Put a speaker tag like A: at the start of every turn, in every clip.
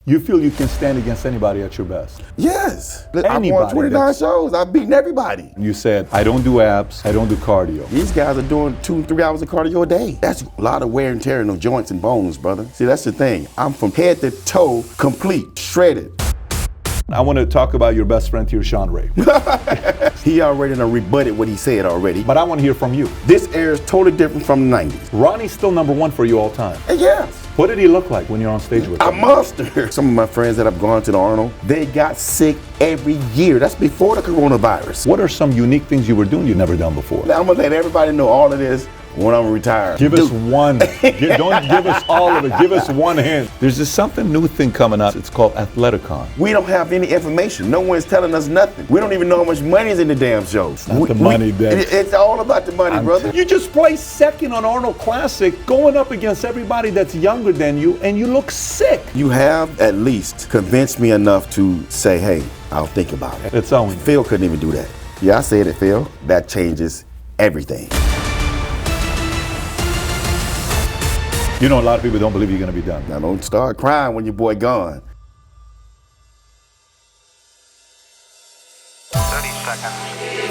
A: You feel you can stand against anybody at your best?
B: Yes.
A: Anybody.
B: I've won 29 shows. I've beaten everybody.
A: You said, I don't do abs, I don't do cardio.
B: These guys are doing 2 and 3 hours of cardio a day. That's a lot of wear and tear in the joints and bones, brother. See, that's the thing. I'm from head to toe, complete, shredded.
A: I want to talk about your best friend here, Shawn Ray.
B: He already done rebutted what he said already.
A: But I want to hear from you.
B: This era is totally different from the 90s.
A: Ronnie's still #1 for you all time.
B: Yes.
A: What did he look like when you're on stage with him?
B: A monster. Some of my friends that have gone to the Arnold, they got sick every year. That's before the coronavirus.
A: What are some unique things you were doing you've never done before?
B: Now, I'm gonna let everybody know all of this when I'm retired.
A: Give us one. Don't give us all of it. Give us one hint. There's this something new thing coming up. It's called Athleticon.
B: We don't have any information. No one's telling us nothing. We don't even know how much money is in the damn shows.
A: Not the money, Dexter.
B: It's all about the money, brother.
A: You just placed second on Arnold Classic, going up against everybody that's younger than you, and you look sick.
B: You have at least convinced me enough to say, hey, I'll think about it.
A: It's only
B: Phil couldn't even do that. Yeah, I said it, Phil. That changes everything.
A: You know, a lot of people don't believe you're going to be done.
B: Now, don't start crying when your boy gone.
C: 30 seconds.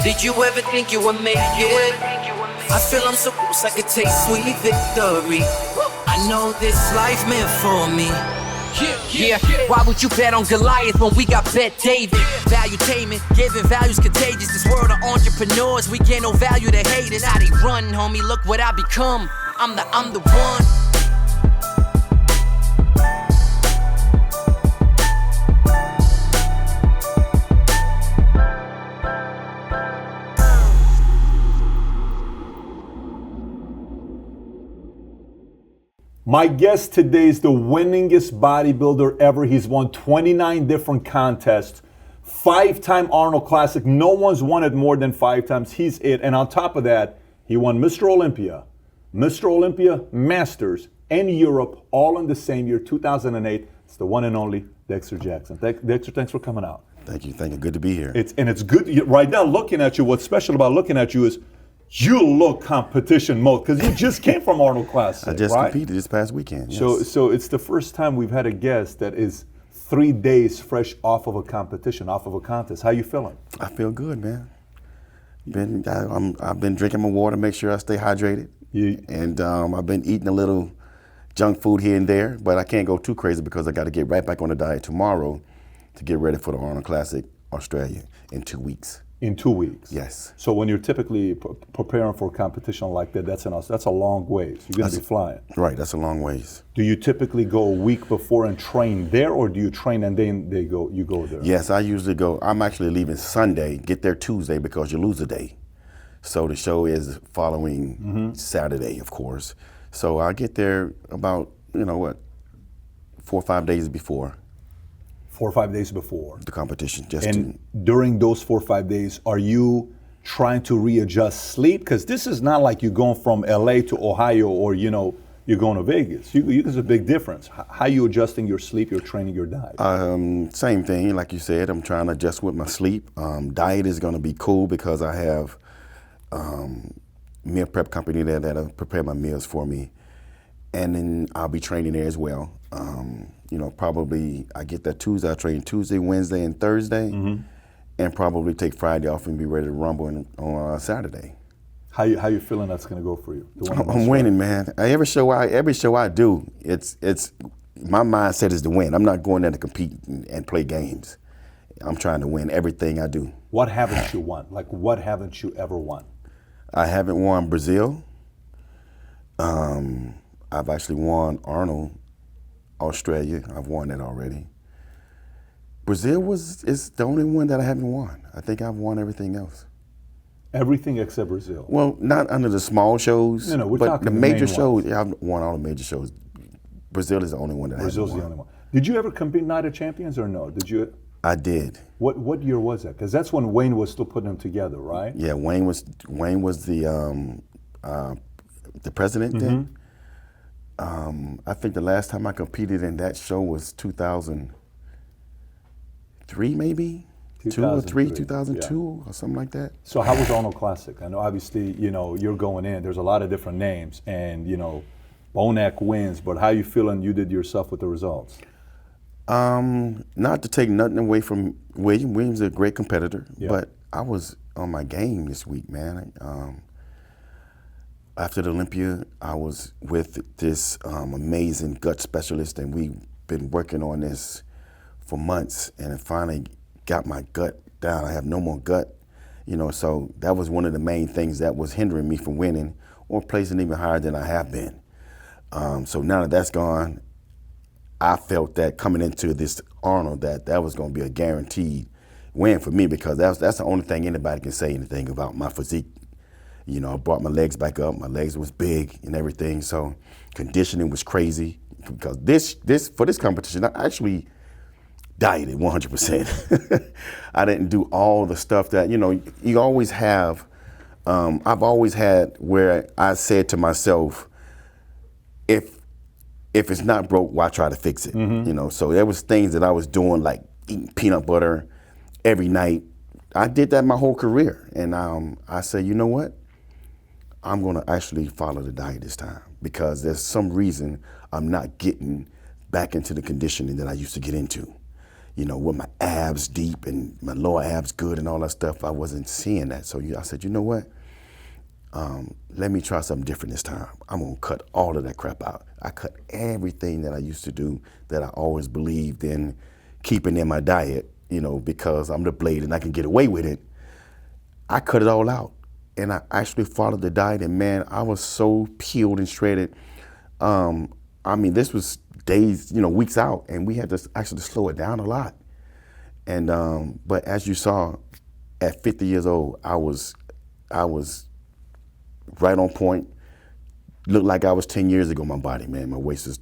D: Did you ever think you would make it? I feel I'm so close I could taste sweet victory. I know this life meant for me. Yeah, why would you bet on Goliath when we got Bet David? Valuetainment, giving values contagious. This world of entrepreneurs, we get no value to haters. How they run, homie, look what I become. I'm the one.
A: My guest today is the winningest bodybuilder ever. He's won 29 different contests, 5-time Arnold Classic. No one's won it more than 5 times. He's it. And on top of that, he won Mr. Olympia, Masters, and Europe all in the same year, 2008. It's the one and only Dexter Jackson. Dexter, thanks for coming out.
B: Thank you. Good to be here.
A: It's good. Right now, looking at you, what's special about looking at you is you look competition mode because you just came from Arnold Classic.
B: I just
A: right?
B: competed this past weekend. Yes.
A: So it's the first time we've had a guest that is 3 days fresh off of a competition, off of a contest. How you feeling?
B: I feel good, man. I've been drinking my water, make sure I stay hydrated, and I've been eating a little junk food here and there, but I can't go too crazy because I got to get right back on the diet tomorrow to get ready for the Arnold Classic Australia in 2 weeks.
A: In 2 weeks?
B: Yes.
A: So when you're typically preparing for a competition like that, that's a long ways. You're going to be flying.
B: Right, that's a long ways.
A: Do you typically go a week before and train there, or do you train and then you go there?
B: Yes, I usually go. I'm actually leaving Sunday, get there Tuesday because you lose a day. So the show is following Saturday, of course. So I get there about, 4 or 5 days before.
A: 4 or 5 days before
B: the competition.
A: During those 4 or 5 days, are you trying to readjust sleep? Because this is not like you're going from LA to Ohio or, you're going to Vegas. There's a big difference. How are you adjusting your sleep, your training, your diet?
B: Same thing, like you said, I'm trying to adjust with my sleep. Diet is going to be cool because I have meal prep company there that'll prepare my meals for me. And then I'll be training there as well. Probably I get that Tuesday. I train Tuesday, Wednesday, and Thursday, and probably take Friday off and be ready to rumble on Saturday.
A: How you feeling that's going to go for you?
B: I'm winning, man. Every show I do, it's my mindset is to win. I'm not going there to compete and play games. I'm trying to win everything I do.
A: What haven't you won? Like, what haven't you ever won?
B: I haven't won Brazil. I've actually won Arnold, Australia. I've won that already. Brazil is the only one that I haven't won. I think I've won everything else.
A: Everything except Brazil?
B: Well, not under the small shows.
A: No, we're
B: but
A: talking
B: the major shows.
A: Ones.
B: I've won all the major shows. Brazil is the only one that I haven't won.
A: Brazil's the only one. Did you ever compete Night of Champions or no? Did you?
B: I did.
A: What year was that? Because that's when Wayne was still putting them together, right?
B: Yeah, Wayne was the president then. I think the last time I competed in that show was 2003, maybe 2002 or something like that.
A: So how was Arnold Classic? I know obviously you're going in. There's a lot of different names, and Bonac wins. But how you feeling? You did yourself with the results.
B: Not to take nothing away from William. William's a great competitor,
A: Yeah.
B: but I was on my game this week, man. After the Olympia, I was with this amazing gut specialist, and we've been working on this for months, and it finally got my gut down. I have no more gut, so that was one of the main things that was hindering me from winning or placing even higher than I have been. So now that that's gone, I felt that coming into this Arnold that was going to be a guaranteed win for me, because that's the only thing anybody can say anything about my physique. I brought my legs back up. My legs was big and everything, so conditioning was crazy. Because for this competition, I actually dieted 100%. I didn't do all the stuff that you always have. I've always had where I said to myself, if it's not broke, why try to fix it? So there was things that I was doing, like eating peanut butter every night. I did that my whole career, and I said, you know what? I'm going to actually follow the diet this time, because there's some reason I'm not getting back into the conditioning that I used to get into. With my abs deep and my lower abs good and all that stuff, I wasn't seeing that. So I said, you know what? Let me try something different this time. I'm going to cut all of that crap out. I cut everything that I used to do that I always believed in keeping in my diet, because I'm the blade and I can get away with it. I cut it all out. And I actually followed the diet, and man, I was so peeled and shredded. This was days, weeks out, and we had to actually slow it down a lot. And but as you saw, at 50 years old, I was right on point. Looked like I was 10 years ago. My body, man, my waist is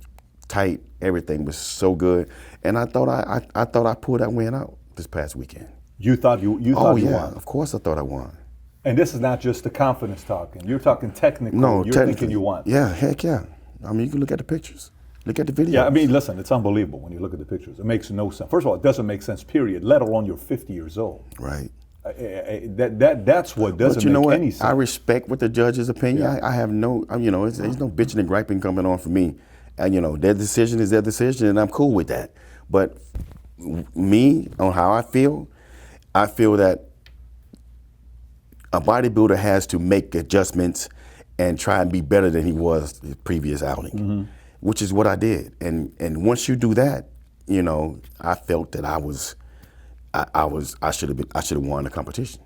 B: tight. Everything was so good, and I thought I pulled that win out this past weekend.
A: You thought you won?
B: Of course I thought I won.
A: And this is not just the confidence talking. You're talking technical.
B: No,
A: you're thinking you won.
B: Yeah, heck yeah. You can look at the pictures. Look at the video.
A: Yeah, listen, it's unbelievable when you look at the pictures. It makes no sense. First of all, it doesn't make sense, period, let alone you're 50 years old.
B: Right.
A: That's what doesn't make any sense.
B: I respect what the judge's opinion.
A: Yeah.
B: I have no, there's no bitching and griping coming on for me. And, their decision is their decision, and I'm cool with that. But me, on how I feel that a bodybuilder has to make adjustments and try and be better than he was the previous outing, which is what I did. And once you do that, I felt that I should have won the competition.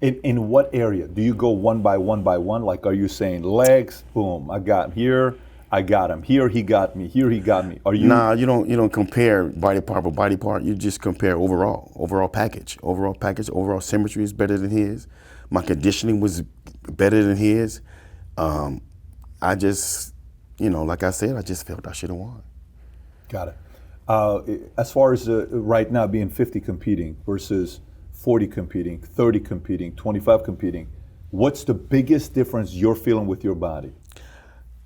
A: In what area? Do you go one by one by one? Like, are you saying legs? Boom, I got him here. I got him here. He got me here. He got me. Are you?
B: Nah, you don't compare body part for body part. You just compare overall package. Overall symmetry is better than his. My conditioning was better than his. I just, like I said, I just felt I should have won.
A: Got it. As far as right now being 50 competing versus 40 competing, 30 competing, 25 competing, what's the biggest difference you're feeling with your body?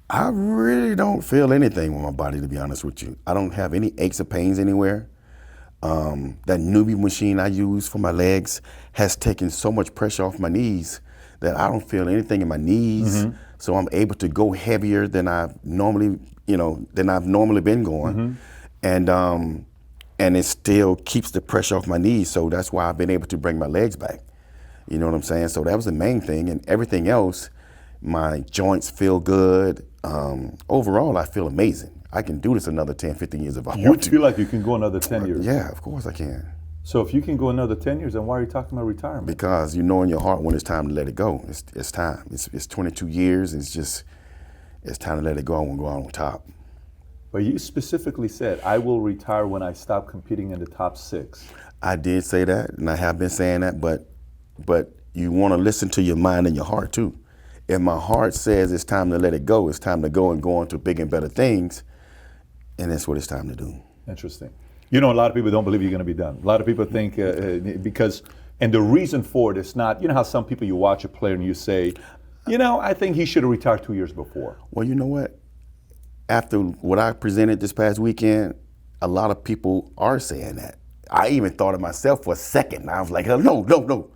B: I really don't feel anything with my body, to be honest with you. I don't have any aches or pains anywhere. That newbie machine I use for my legs has taken so much pressure off my knees that I don't feel anything in my knees. So I'm able to go heavier than I've normally been going. And it still keeps the pressure off my knees. So that's why I've been able to bring my legs back. You know what I'm saying? So that was the main thing. And everything else, my joints feel good. Overall, I feel amazing. I can do this another 10, 15 years if I want to.
A: You feel like you can go another 10 years?
B: Yeah, of course I can.
A: So if you can go another 10 years, then why are you talking about retirement?
B: Because you know in your heart when it's time to let it go. It's time. It's 22 years. It's time to let it go. I want to go out on top.
A: But you specifically said, I will retire when I stop competing in the top 6.
B: I did say that, and I have been saying that, but you want to listen to your mind and your heart too. If my heart says it's time to let it go, it's time to go and go on to bigger and better things, and that's what it's time to do.
A: Interesting. A lot of people don't believe you're going to be done. A lot of people think and the reason for it is not, how some people, you watch a player and you say, I think he should have retired 2 years before.
B: Well, you know what? After what I presented this past weekend, a lot of people are saying that. I even thought of myself for a second. I was like, no.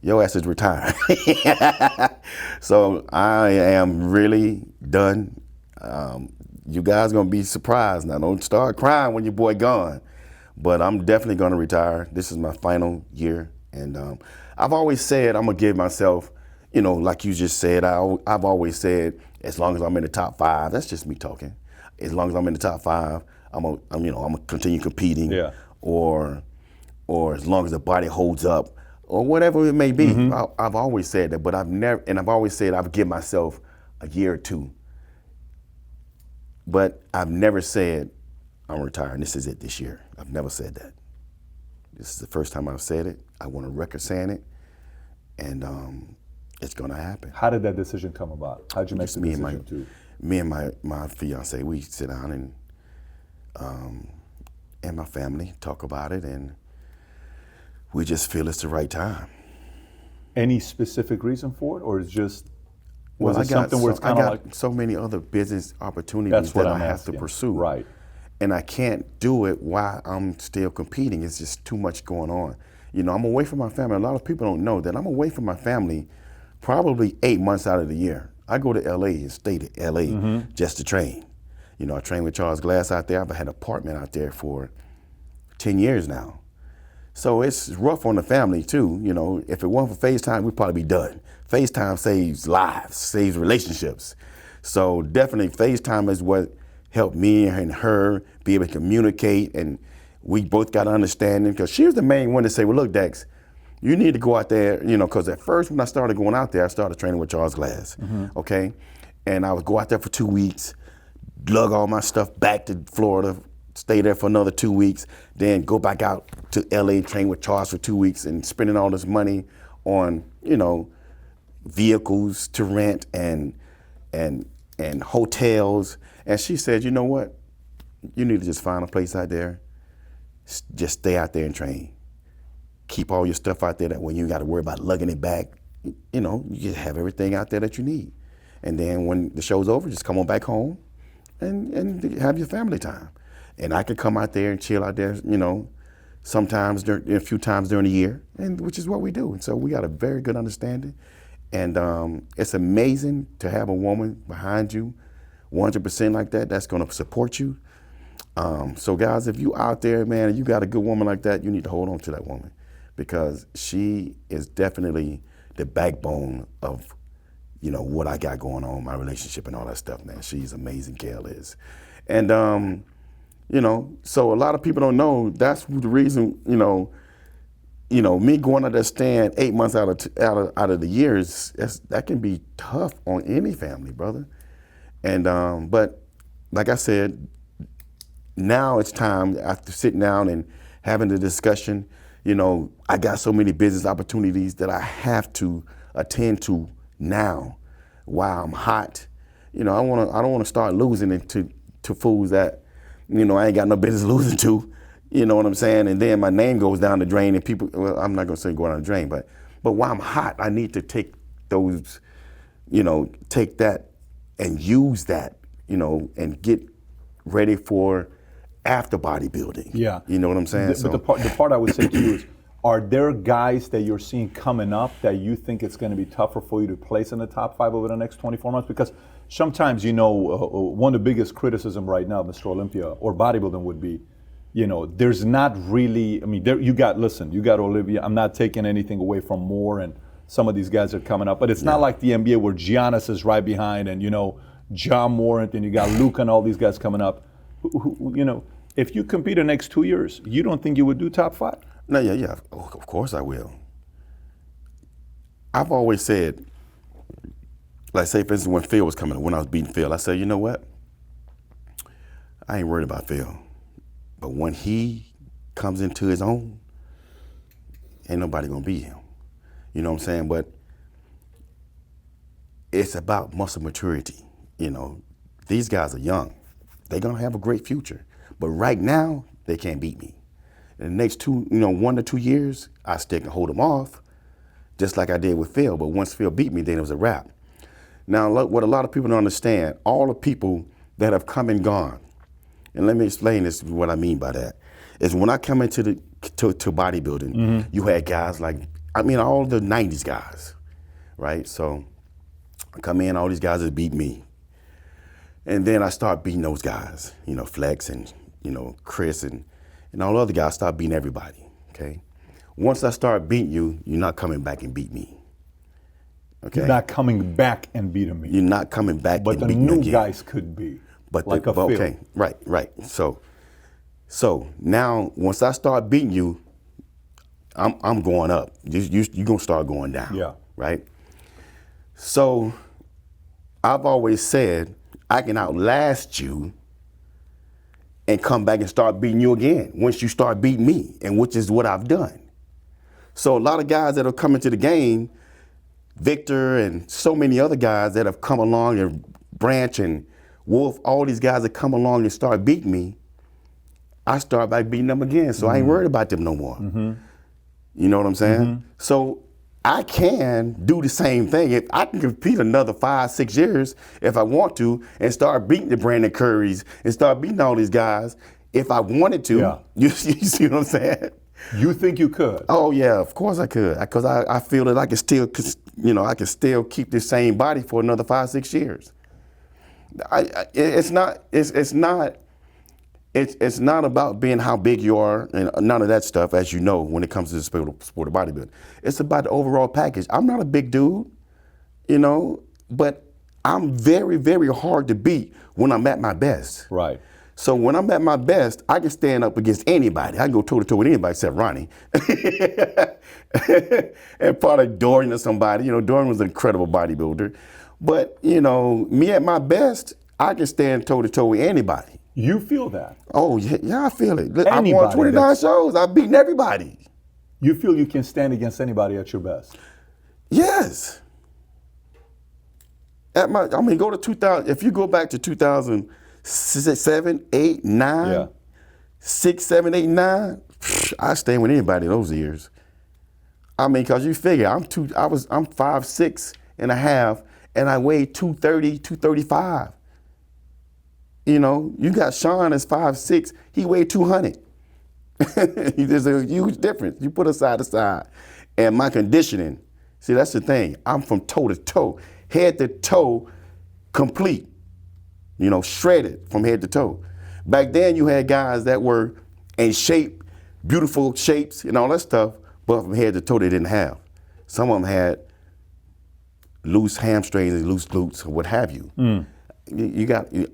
B: Your ass is retired. So I am really done. you guys gonna be surprised. Now, don't start crying when your boy gone. But I'm definitely gonna retire. This is my final year, and I've always said I'm gonna give myself, you know, like you just said. I've always said as long as I'm in the top 5. That's just me talking. As long as I'm in the top 5, I'm gonna continue competing.
A: Yeah.
B: Or as long as the body holds up, or whatever it may be. I've always said that, but I've always said I've give myself a year or 2. But I've never said I'm retiring. This is it this year. I've never said that. This is the first time I've said it. I want a record saying it, and it's gonna happen.
A: How did that decision come about? How did you make the decision to?
B: Me and my fiance, we sit down and my family talk about it, and we just feel it's the right time.
A: Any specific reason for it, or is just
B: Well,
A: was it something where it's kind of like
B: so many other business opportunities
A: That's what
B: that
A: I'm
B: I have
A: asking.
B: to pursue.
A: Right.
B: And I can't do it while I'm still competing. It's just too much going on. You know, I'm away from my family. A lot of people don't know that I'm away from my family probably 8 months out of the year. I go to LA and stay to LA just to train. You know, I train with Charles Glass out there. I've had an apartment out there for 10 years now. So it's rough on the family too. You know, if it weren't for FaceTime, we'd probably be done. FaceTime saves lives, saves relationships. So definitely FaceTime is what helped me and her be able to communicate, and we both got understanding, because she was the main one to say, well, look, Dex, you need to go out there, you know, because at first when I started going out there, I started training with Charles Glass, okay? And I would go out there for 2 weeks, lug all my stuff back to Florida, stay there for another 2 weeks, then go back out to LA and train with Charles for 2 weeks, and spending all this money on, you know, vehicles to rent and hotels. And she said, you know what? You need to just find a place out there, just stay out there and train. Keep all your stuff out there, that when you got to worry about lugging it back, you know, you just have everything out there that you need. And then when the show's over, just come on back home and have your family time. And I could come out there and chill out there, you know, sometimes, a few times during the year, and which is what we do. And so we got a very good understanding. And it's amazing to have a woman behind you, 100% like that, that's gonna support you. So guys, if you out there, man, and you got a good woman like that, you need to hold on to that woman, because she is definitely the backbone of, you know, what I got going on, my relationship and all that stuff, man. She's amazing, Gail is. And, you know, so a lot of people don't know, that's the reason, you know, me going out there stand 8 months out of the year, that can be tough on any family, brother. And, but like I said, now it's time, after sitting down and having the discussion, you know, I got so many business opportunities that I have to attend to now while I'm hot. You know, I don't want to start losing it to fools that, you know, I ain't got no business losing to. You know what I'm saying? And then my name goes down the drain, and people, well, I'm not gonna say go down the drain, but while I'm hot, I need to take those, you know, take that and use that, you know, and get ready for after bodybuilding.
A: Yeah.
B: You know what I'm saying?
A: But the part I would say to you is, are there guys that you're seeing coming up that you think it's going to be tougher for you to place in the top 5 over the next 24 months? Because sometimes, you know, one of the biggest criticism right now, Mr. Olympia, or bodybuilding would be, you know, there's not really, I mean, you got Olympia. I'm not taking anything away from Moore and some of these guys that are coming up, but it's not like the NBA where Giannis is right behind and, you know, John Morant, and you got Luke and all these guys coming up. Who, you know, if you compete the next 2 years, you don't think you would do top 5?
B: No, yeah, of course I will. I've always said, like, say for instance, when Phil was coming, when I was beating Phil, I said, you know what? I ain't worried about Phil. But when he comes into his own, ain't nobody gonna beat him. You know what I'm saying? But it's about muscle maturity. You know, these guys are young. They're gonna have a great future. But right now, they can't beat me. In the next 1 to 2 years, I still can hold them off, just like I did with Phil. But once Phil beat me, then it was a wrap. Now, what a lot of people don't understand, all the people that have come and gone, and let me explain this, what I mean by that, is when I come into to bodybuilding, you had guys like, all the 90s guys, right? So I come in, all these guys that beat me. And then I start beating those guys, Flex and, Chris and all the other guys. I start beating everybody, okay? Once I start beating you, you're not coming back and beat me, okay?
A: You're not coming back and beating me.
B: You're not coming back
A: but
B: and
A: the
B: beat me
A: new
B: again.
A: guys could be, like a Phil.
B: Okay, right. So now, once I start beating you, I'm going up. You're going to start going down,
A: Yeah.
B: right? So I've always said I can outlast you and come back and start beating you again once you start beating me, and which is what I've done. So a lot of guys that are coming to the game, Victor and so many other guys that have come along, and Branch and Wolf, all these guys that come along and start beating me, I start by beating them again. So I ain't worried about them no more. You know what I'm saying? So I can do the same thing. If I can compete another 5-6 years if I want to, and start beating the Brandon Currys and start beating all these guys if I wanted to.
A: Yeah.
B: You see what I'm saying?
A: You think you could?
B: Oh yeah, of course I could, because I feel that I can still, I can still keep the same body for another 5-6 years. It's not about being how big you are and none of that stuff, as you know, when it comes to the sport of bodybuilding. It's about the overall package. I'm not a big dude, but I'm very, very hard to beat when I'm at my best.
A: Right.
B: So when I'm at my best, I can stand up against anybody. I can go toe-to-toe with anybody except Ronnie. And probably Dorian or somebody. Dorian was an incredible bodybuilder. But, me at my best, I can stand toe-to-toe with anybody.
A: You feel that?
B: Oh, yeah, I feel it. I've
A: Anybody
B: won 29 shows. I've beaten everybody.
A: You feel you can stand against anybody at your best?
B: Yes. Go to 2000. If you go back to 2007, 8, 9,
A: Yeah.
B: 6, 7, 8, 9, I stand with anybody those years. Because you figure I'm 5'6" and a half, and I weigh 230, 235. You got Shawn as 5'6", he weighed 200. There's a huge difference. You put us side to side. And my conditioning, see, that's the thing. I'm from toe to toe, head to toe, complete. Shredded from head to toe. Back then, you had guys that were in shape, beautiful shapes and all that stuff, but from head to toe, they didn't have. Some of them had loose hamstrings and loose glutes or what have you.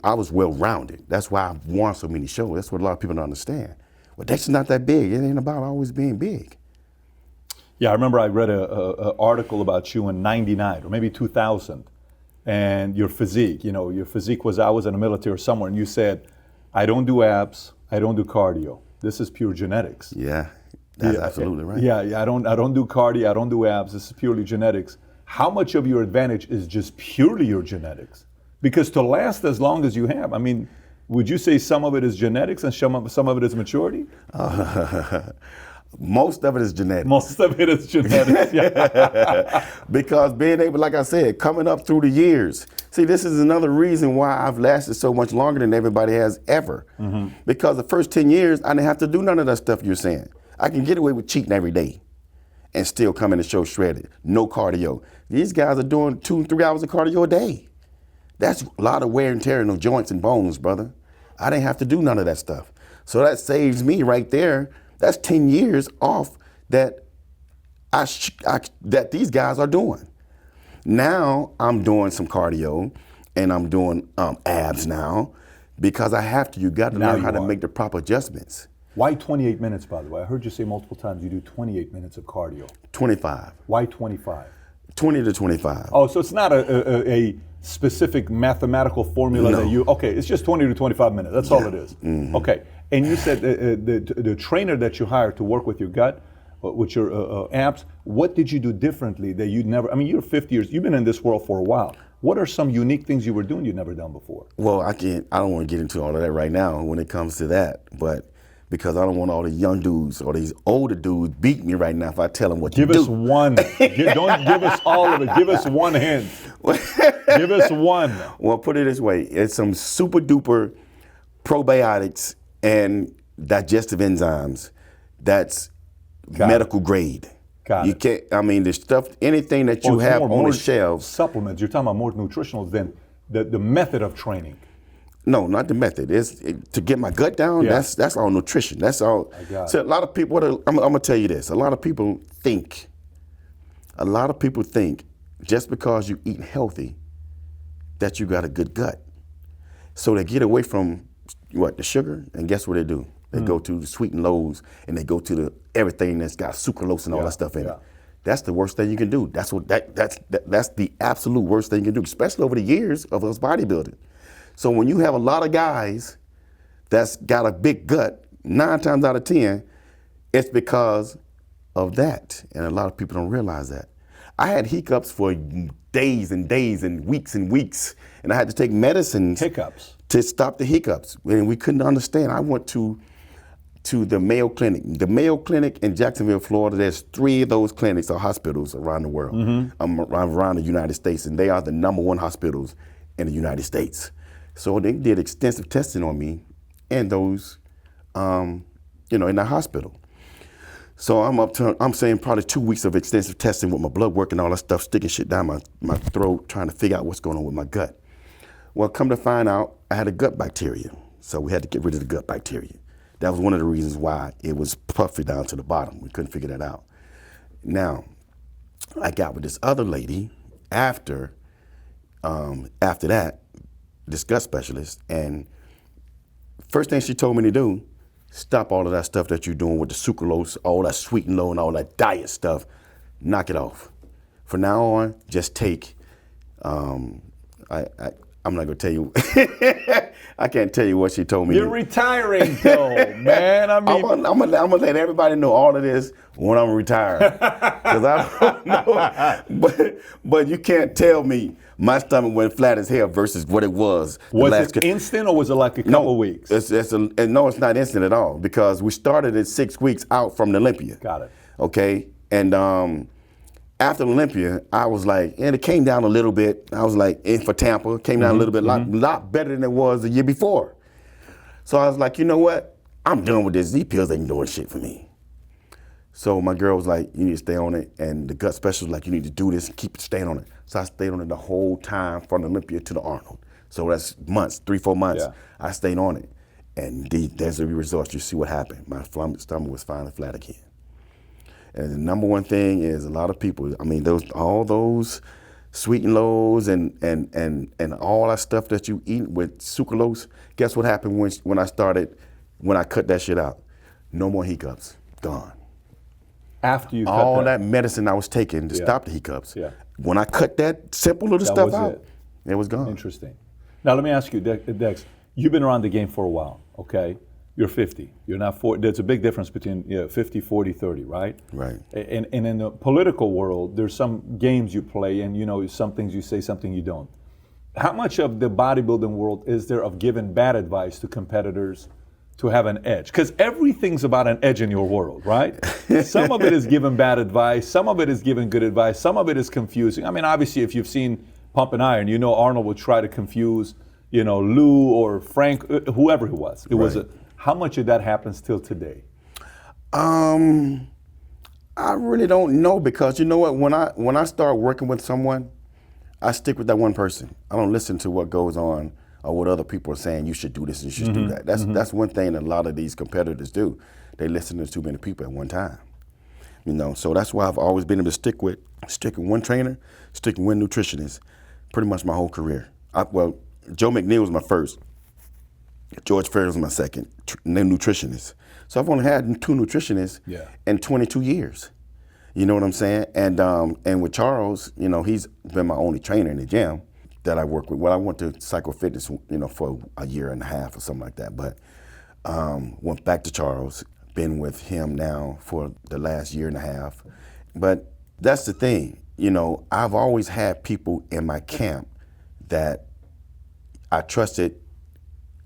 B: I was well-rounded. That's why I've won so many shows. That's what a lot of people don't understand. Well, Dexter's not that big. It ain't about always being big.
A: Yeah, I remember I read a article about you in '99 or maybe 2000, and your physique. Your physique was, I was in the military or somewhere, and you said, "I don't do abs, I don't do cardio. This is pure genetics."
B: Yeah, that's absolutely right.
A: Yeah. I don't do cardio, I don't do abs. This is purely genetics. How much of your advantage is just purely your genetics? Because to last as long as you have, would you say some of it is genetics and some of it is maturity?
B: Most of it is genetics.
A: Most of it is genetics, yeah.
B: Because being able, like I said, coming up through the years. See, this is another reason why I've lasted so much longer than everybody has ever. Because the first 10 years, I didn't have to do none of that stuff you're saying. I can get away with cheating every day and still come in the show shredded. No cardio. These guys are doing 2 3 hours of cardio a day. That's a lot of wear and tear in the joints and bones, brother. I didn't have to do none of that stuff. So that saves me right there. That's 10 years off that that these guys are doing. Now I'm doing some cardio and I'm doing abs now because I have to. You got to learn how to make the proper adjustments.
A: Why 28 minutes, by the way? I heard you say multiple times you do 28 minutes of cardio.
B: 25.
A: Why 25?
B: 20 to 25.
A: Oh, so it's not a specific mathematical formula that you, okay, it's just 20 to 25 minutes. That's all it is. Okay. And you said the trainer that you hired to work with your gut, with your abs, what did you do differently that you'd never, you're 50 years, you've been in this world for a while. What are some unique things you were doing you'd never done before?
B: Well, I don't want to get into all of that right now when it comes to that, but because I don't want all the young dudes or these older dudes beat me right now if I tell them what to do.
A: Give us one. Don't give us all of it. Give us one hint. Give us one.
B: Well, put it this way. It's some super duper probiotics and digestive enzymes that's medical grade.
A: Got
B: you
A: it.
B: can't, the stuff, anything that you have on the shelves.
A: Supplements. You're talking about more nutritional than the method of training.
B: No, not the method. To get my gut down.
A: Yeah.
B: That's all nutrition. That's all.
A: I got
B: So
A: it.
B: a lot of people. I'm gonna tell you this. A lot of people think just because you eat healthy, that you got a good gut. So they get away from the sugar, and guess what they do? They go to the sweet and lows, and they go to the everything that's got sucralose and all that stuff in it. That's the worst thing you can do. That's the absolute worst thing you can do, especially over the years of us bodybuilding. So when you have a lot of guys that's got a big gut, 9 times out of 10, it's because of that. And a lot of people don't realize that. I had hiccups for days and days and weeks, and I had to take medicines
A: Hiccups.
B: to stop the hiccups. And we couldn't understand. I went to the Mayo Clinic. The Mayo Clinic in Jacksonville, Florida, there's 3 of those clinics or hospitals around the world, around the United States, and they are the #1 hospitals in the United States. So they did extensive testing on me and those, in the hospital. So I'm saying probably 2 weeks of extensive testing with my blood work and all that stuff, sticking shit down my throat, trying to figure out what's going on with my gut. Well, come to find out, I had a gut bacteria. So we had to get rid of the gut bacteria. That was one of the reasons why it was puffy down to the bottom. We couldn't figure that out. Now, I got with this other lady after that, this gut specialist, and first thing she told me to do, stop all of that stuff that you're doing with the sucralose, all that sweet and low and all that diet stuff, knock it off. From now on, just take, I'm not gonna tell you, I can't tell you what she told me.
A: You're retiring though, man. I mean,
B: I'm gonna let everybody know all of this when I'm retired. Cause I don't know, but you can't tell me my stomach went flat as hell versus what it was.
A: Was it instant or was it like a couple weeks?
B: No, it's not instant at all because we started at 6 weeks out from the Olympia.
A: Got it.
B: Okay, and after Olympia, I was like, and it came down a little bit. I was like, in for Tampa, came down a little bit, lot better than it was the year before. So I was like, you know what? I'm done with this. These pills ain't doing shit for me. So my girl was like, you need to stay on it. And the gut specialist was like, you need to do this and keep staying on it. So I stayed on it the whole time from Olympia to the Arnold. So that's months, 3-4 months.
A: Yeah.
B: I stayed on it. And there's the results. You see what happened. My stomach was finally flat again. And the number one thing is a lot of people, I mean, all those sweet and lows and all that stuff that you eat with sucralose, guess what happened when I cut that shit out? No more hiccups, gone.
A: After you cut
B: all that medicine I was taking to stop the hiccups, when I cut that simple little stuff out, it was gone.
A: Interesting. Now let me ask you, Dex, you've been around the game for a while, okay? You're 50. You're not 40. There's a big difference between 50, 40, 30, right?
B: Right.
A: And in the political world, there's some games you play and, some things you say, something you don't. How much of the bodybuilding world is there of giving bad advice to competitors to have an edge? Because everything's about an edge in your world, right? Some of it is giving bad advice. Some of it is giving good advice. Some of it is confusing. I mean, obviously, if you've seen Pump and Iron, Arnold would try to confuse, Lou or Frank, whoever it was. It was how much of that happens till today?
B: I really don't know because you know what? When I start working with someone, I stick with that one person. I don't listen to what goes on or what other people are saying. You should do this. You should do that. That's one thing that a lot of these competitors do. They listen to too many people at one time. So that's why I've always been able to stick with one trainer, stick with one nutritionist, pretty much my whole career. Joe McNeil was my first. George Ferry was my second nutritionist. So I've only had 2 nutritionists in 22 years. You know what I'm saying? And with Charles, he's been my only trainer in the gym that I work with. Well, I went to Psycho Fitness, for a year and a half or something like that. But went back to Charles, been with him now for the last year and a half. But that's the thing, I've always had people in my camp that I trusted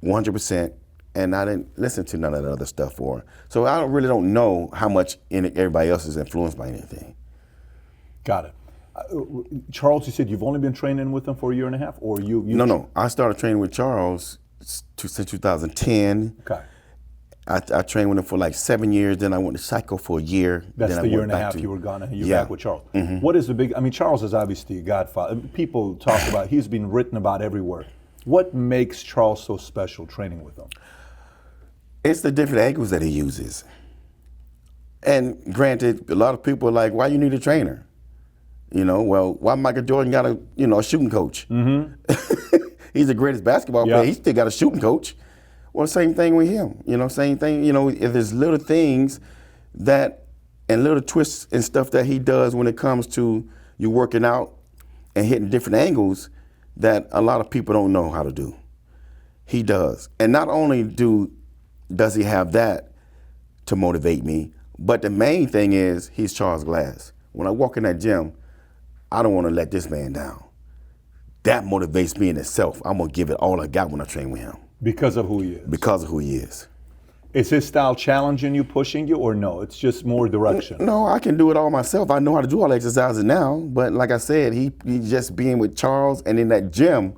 B: 100%, and I didn't listen to none of the other stuff for. So I really don't know how much everybody else is influenced by anything.
A: Got it. Charles, you said you've only been training with him for a year and a half, or you?
B: No. I started training with Charles since 2010.
A: Okay.
B: I trained with him for like 7 years. Then I went to Psycho for a year.
A: That's
B: then
A: the year and a half you were gone, and you're back with Charles. What is the big? I mean, Charles is obviously a godfather. People talk about. He's been written about everywhere. What makes Charles so special training with him?
B: It's the different angles that he uses. And granted, a lot of people are like, why you need a trainer? You know, well, why Michael Jordan got a shooting coach? Mm-hmm. He's the greatest basketball player. He still got a shooting coach. Well, same thing with him. You know, same thing. You know, if there's little things that and little twists and stuff that he does when it comes to you working out and hitting different angles that a lot of people don't know how to do. He does. And not only does he have that to motivate me, but the main thing is he's Charles Glass. When I walk in that gym, I don't want to let this man down. That motivates me in itself. I'm going to give it all I got when I train with him.
A: Because of who he is?
B: Because of who he is.
A: Is his style challenging you, pushing you, or no? It's just more direction?
B: No, I can do it all myself. I know how to do all the exercises now. But like I said, he just being with Charles and in that gym,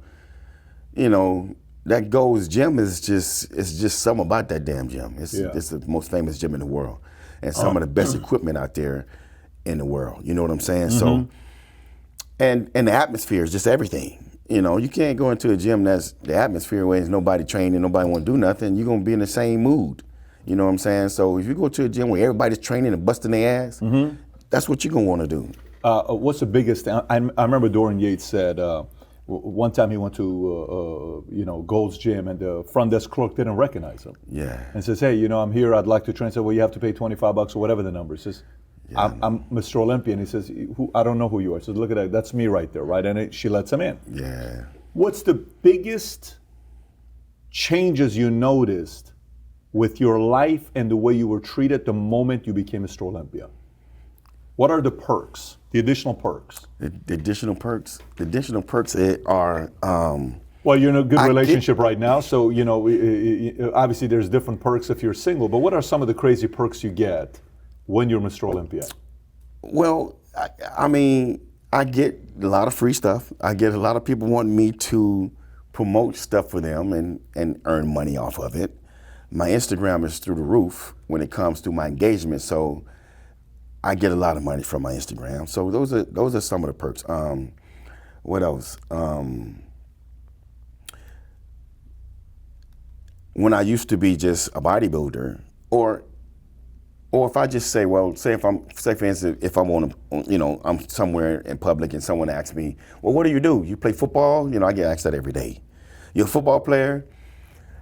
B: you know, that Gold's Gym is just something about that damn gym. It's the most famous gym in the world. And some of the best equipment out there in the world. You know what I'm saying? So, and the atmosphere is just everything. You know, you can't go into a gym that's the atmosphere where there's nobody training, nobody want to do nothing. You're going to be in the same mood. You know what I'm saying? So if you go to a gym where everybody's training and busting their ass, that's what you're going to want to do.
A: What's the biggest thing? I remember Dorian Yates said one time he went to, Gold's Gym and the front desk clerk didn't recognize him.
B: Yeah.
A: And says, hey, I'm here, I'd like to train. So, well, you have to pay $25 or whatever the number is. Says, I'm Mr. Olympia. And he says, I don't know who you are. So look at that, that's me right there, right? And she lets him in.
B: Yeah.
A: What's the biggest changes you noticed with your life and the way you were treated the moment you became Mr. Olympia? What are the perks, the additional perks?
B: The additional perks? The additional perks are...
A: well, you're in a good relationship right now, so, obviously there's different perks if you're single, but what are some of the crazy perks you get when you're Mr. Olympia?
B: Well, I mean, I get a lot of free stuff. I get a lot of people wanting me to promote stuff for them and earn money off of it. My Instagram is through the roof when it comes to my engagement, so I get a lot of money from my Instagram. So those are some of the perks. What else? When I used to be just a bodybuilder, or if I just say, well, say for instance, if I'm I'm somewhere in public and someone asks me, well, what do? You play football? I get asked that every day. You're a football player?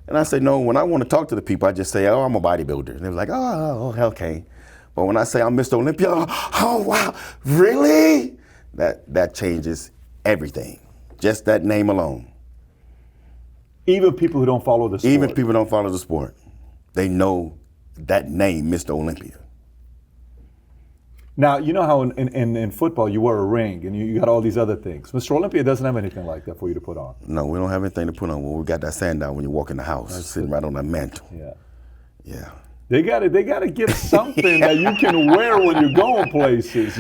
B: And I say, no, when I want to talk to the people, I just say, oh, I'm a bodybuilder. And they're like, oh, okay. But when I say I'm Mr. Olympia, oh, wow, really? That changes everything. Just that name alone.
A: Even people who don't follow the sport?
B: Even people who don't follow the sport. They know that name, Mr. Olympia.
A: Now, you know how in football you wear a ring and you got all these other things. Mr. Olympia doesn't have anything like that for you to put on.
B: No, we don't have anything to put on. Well, we got that sandown when you walk in the house, sitting right on that mantle.
A: Yeah.
B: Yeah.
A: They gotta give something that you can wear when you're going places.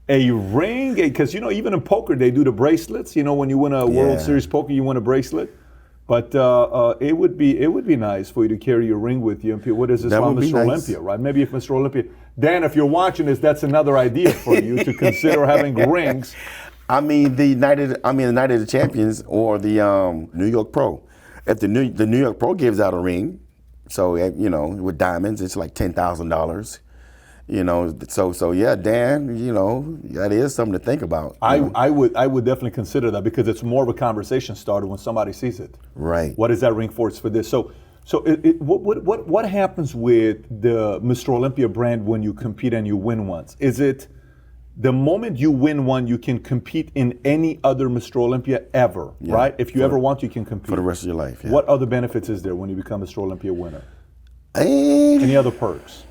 A: A ring, because even in poker they do the bracelets. When you win a World Series poker, you win a bracelet. But it would be nice for you to carry your ring with you. And people, what is this about Mr. Olympia, right? Maybe if Mr. Olympia, Dan, if you're watching this, that's another idea for you to consider having rings.
B: I mean the night of the Champions or the New York Pro. If the New York Pro gives out a ring, so with diamonds, it's like $10,000. So yeah, Dan, that is something to think about.
A: I would definitely consider that because it's more of a conversation starter when somebody sees it.
B: Right.
A: What is that ring for? It's for this. So what happens with the Mr. Olympia brand when you compete and you win once? Is it the moment you win one, you can compete in any other Mr. Olympia ever, right? If you ever want, you can compete.
B: For the rest of your life, yeah.
A: What other benefits is there when you become Mr. Olympia winner?
B: Any
A: other perks?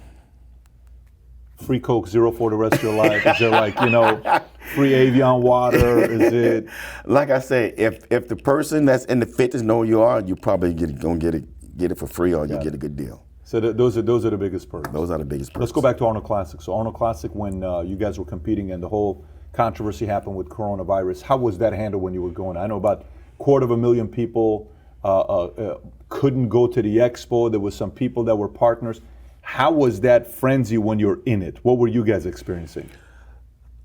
A: Free Coke Zero for the rest of your life? Is there free Avion water? Is it?
B: Like I said, if the person that's in the fitness know who you are, you probably gonna get it for free or you get a good deal.
A: So those are the biggest perks.
B: Those are the biggest perks.
A: Let's go back to Arnold Classic. So Arnold Classic, when you guys were competing and the whole controversy happened with coronavirus, how was that handled when you were going? I know about 250,000 people couldn't go to the expo. There was some people that were partners. How was that frenzy when you're in it? What were you guys experiencing?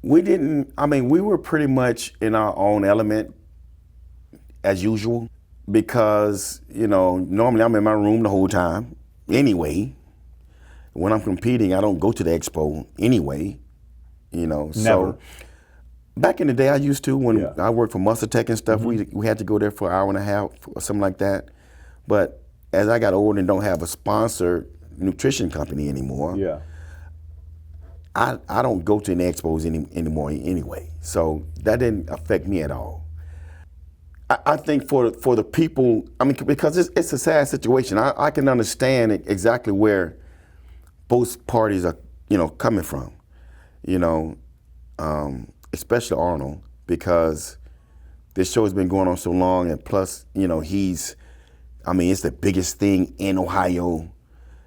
B: We were pretty much in our own element as usual because, normally I'm in my room the whole time anyway. When I'm competing, I don't go to the expo anyway,
A: Never.
B: So back in the day I used to when I worked for Muscle Tech and stuff, we had to go there for an hour and a half or something like that. But as I got older and don't have a sponsor nutrition company anymore, I don't go to any expos anymore anyway. So that didn't affect me at all. I think for the people, because it's a sad situation. I can understand exactly where both parties are, coming from, especially Arnold, because this show has been going on so long, and plus, it's the biggest thing in Ohio.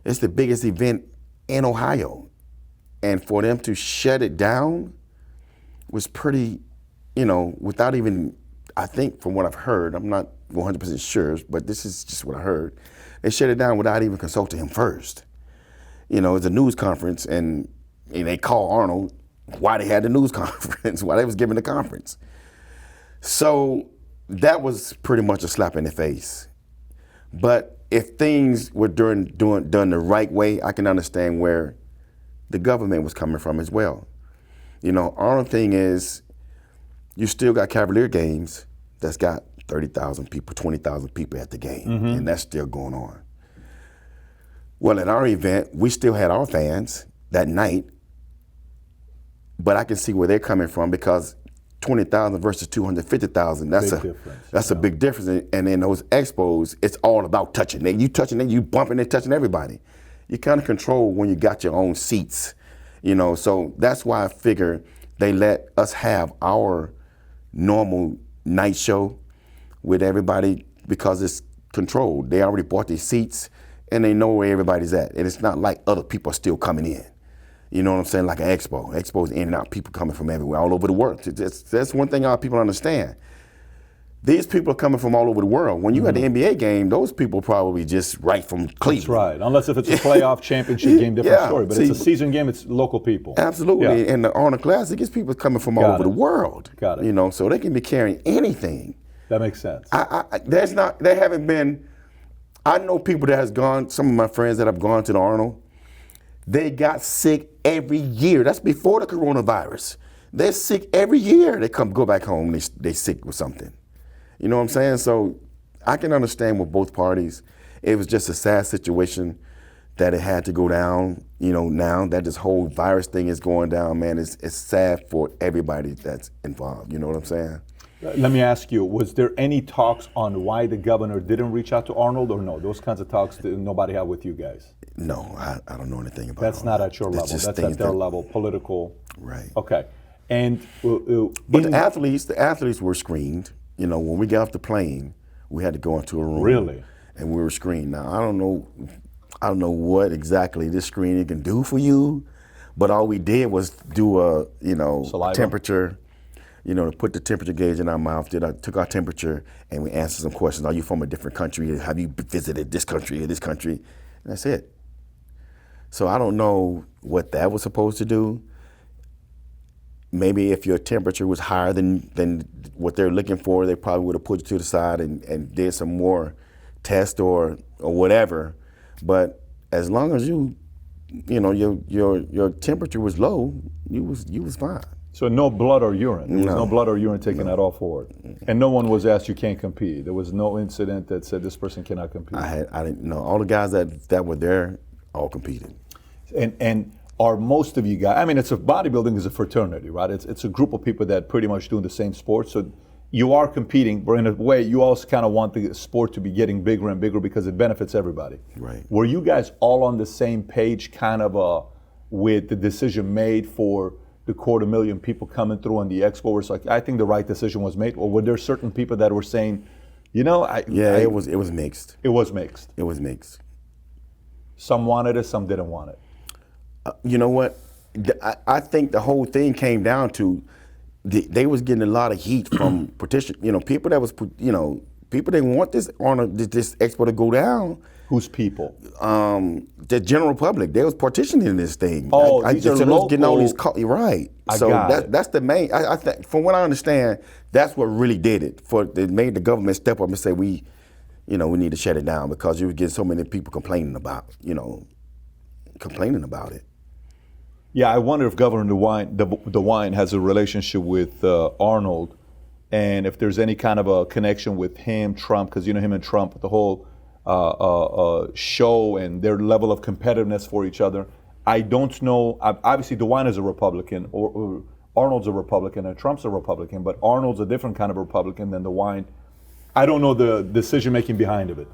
B: It's the biggest event in Ohio. And for them to shut it down was pretty, without even, I think from what I've heard, I'm not 100% sure, but this is just what I heard. They shut it down without even consulting him first. It's a news conference, and they call Arnold why they had the news conference, why they was giving the conference. So that was pretty much a slap in the face. But if things were done the right way, I can understand where the government was coming from as well. Arnold thing is, you still got Cavalier games that's got 30,000 people, 20,000 people at the game, and that's still going on. Well, at our event, we still had our fans that night, but I can see where they're coming from because 20,000 versus 250,000, that's a big difference. And in those expos, it's all about touching. You touching it, you bumping and touching everybody. You kind of control when you got your own seats, so that's why I figure they let us have our normal night show with everybody because it's controlled. They already bought their seats and they know where everybody's at. And it's not like other people are still coming in. You know what I'm saying? Like an expo. Expo's in and out, people coming from everywhere, all over the world. That's one thing our people understand. These people are coming from all over the world. When you at the NBA game, those people probably just right from Cleveland.
A: That's right. Unless if it's a playoff championship game, different story. But it's a season game, it's local people.
B: Absolutely. And the Arnold Classic, it's people coming from all over the world.
A: Got it.
B: So they can be carrying anything.
A: That makes sense.
B: I know people that has gone, some of my friends that have gone to the Arnold, they got sick every year. That's before the coronavirus. They're sick every year. They go back home, they sick with something. You know what I'm saying? So I can understand with both parties. It was just a sad situation that it had to go down. Now that this whole virus thing is going down, man, it's sad for everybody that's involved. You know what I'm saying?
A: Let me ask you, was there any talks on why the governor didn't reach out to Arnold, or no? Those kinds of talks nobody had with you guys?
B: No, I don't know anything about
A: That's
B: Arnold.
A: not at your level. That's at their level, political.
B: Right.
A: Okay. And
B: but the athletes were screened. When we got off the plane, we had to go into a room. Really? And we were screened. Now I don't know what exactly this screening can do for you, but all we did was do a
A: Saliva.
B: temperature. To put the temperature gauge in our mouth. Took our temperature and we answered some questions. Are you from a different country? Have you visited this country or this country? And that's it. So I don't know what that was supposed to do. Maybe if your temperature was higher than what they're looking for, they probably would have put you to the side and did some more tests or whatever. But as long as your temperature was low, you was fine.
A: So no blood or urine. There was no blood or urine taken at all forward. And no one was asked, you can't compete. There was no incident that said this person cannot compete.
B: I didn't know. All the guys that were there all competed.
A: And are most of you guys, it's bodybuilding is a fraternity, right? It's a group of people that pretty much doing the same sport. So you are competing, but in a way you also kind of want the sport to be getting bigger and bigger because it benefits everybody.
B: Right.
A: Were you guys all on the same page kind of with the decision made for the 250,000 people coming through on the expo, where it's like, I think the right decision was made? Or were there certain people that were saying, it was
B: mixed.
A: It was mixed.
B: It was mixed.
A: Some wanted it, some didn't want it.
B: You know what? I think the whole thing came down to they was getting a lot of heat from petition. People that was, people didn't want this expo to go down.
A: Whose people?
B: The general public. They was partitioning this thing.
A: Oh,
B: I
A: these are
B: just was getting all these
A: local.
B: right.
A: I
B: So
A: got it.
B: that's the main. I think, from what I understand, that's what really did it. It made the government step up and say we need to shut it down because you were getting so many people complaining about it.
A: Yeah, I wonder if Governor DeWine has a relationship with Arnold, and if there's any kind of a connection with him, Trump, because him and Trump, the whole show and their level of competitiveness for each other. I don't know. Obviously, DeWine is a Republican, or Arnold's a Republican, and Trump's a Republican, but Arnold's a different kind of Republican than DeWine. I don't know the decision making behind it.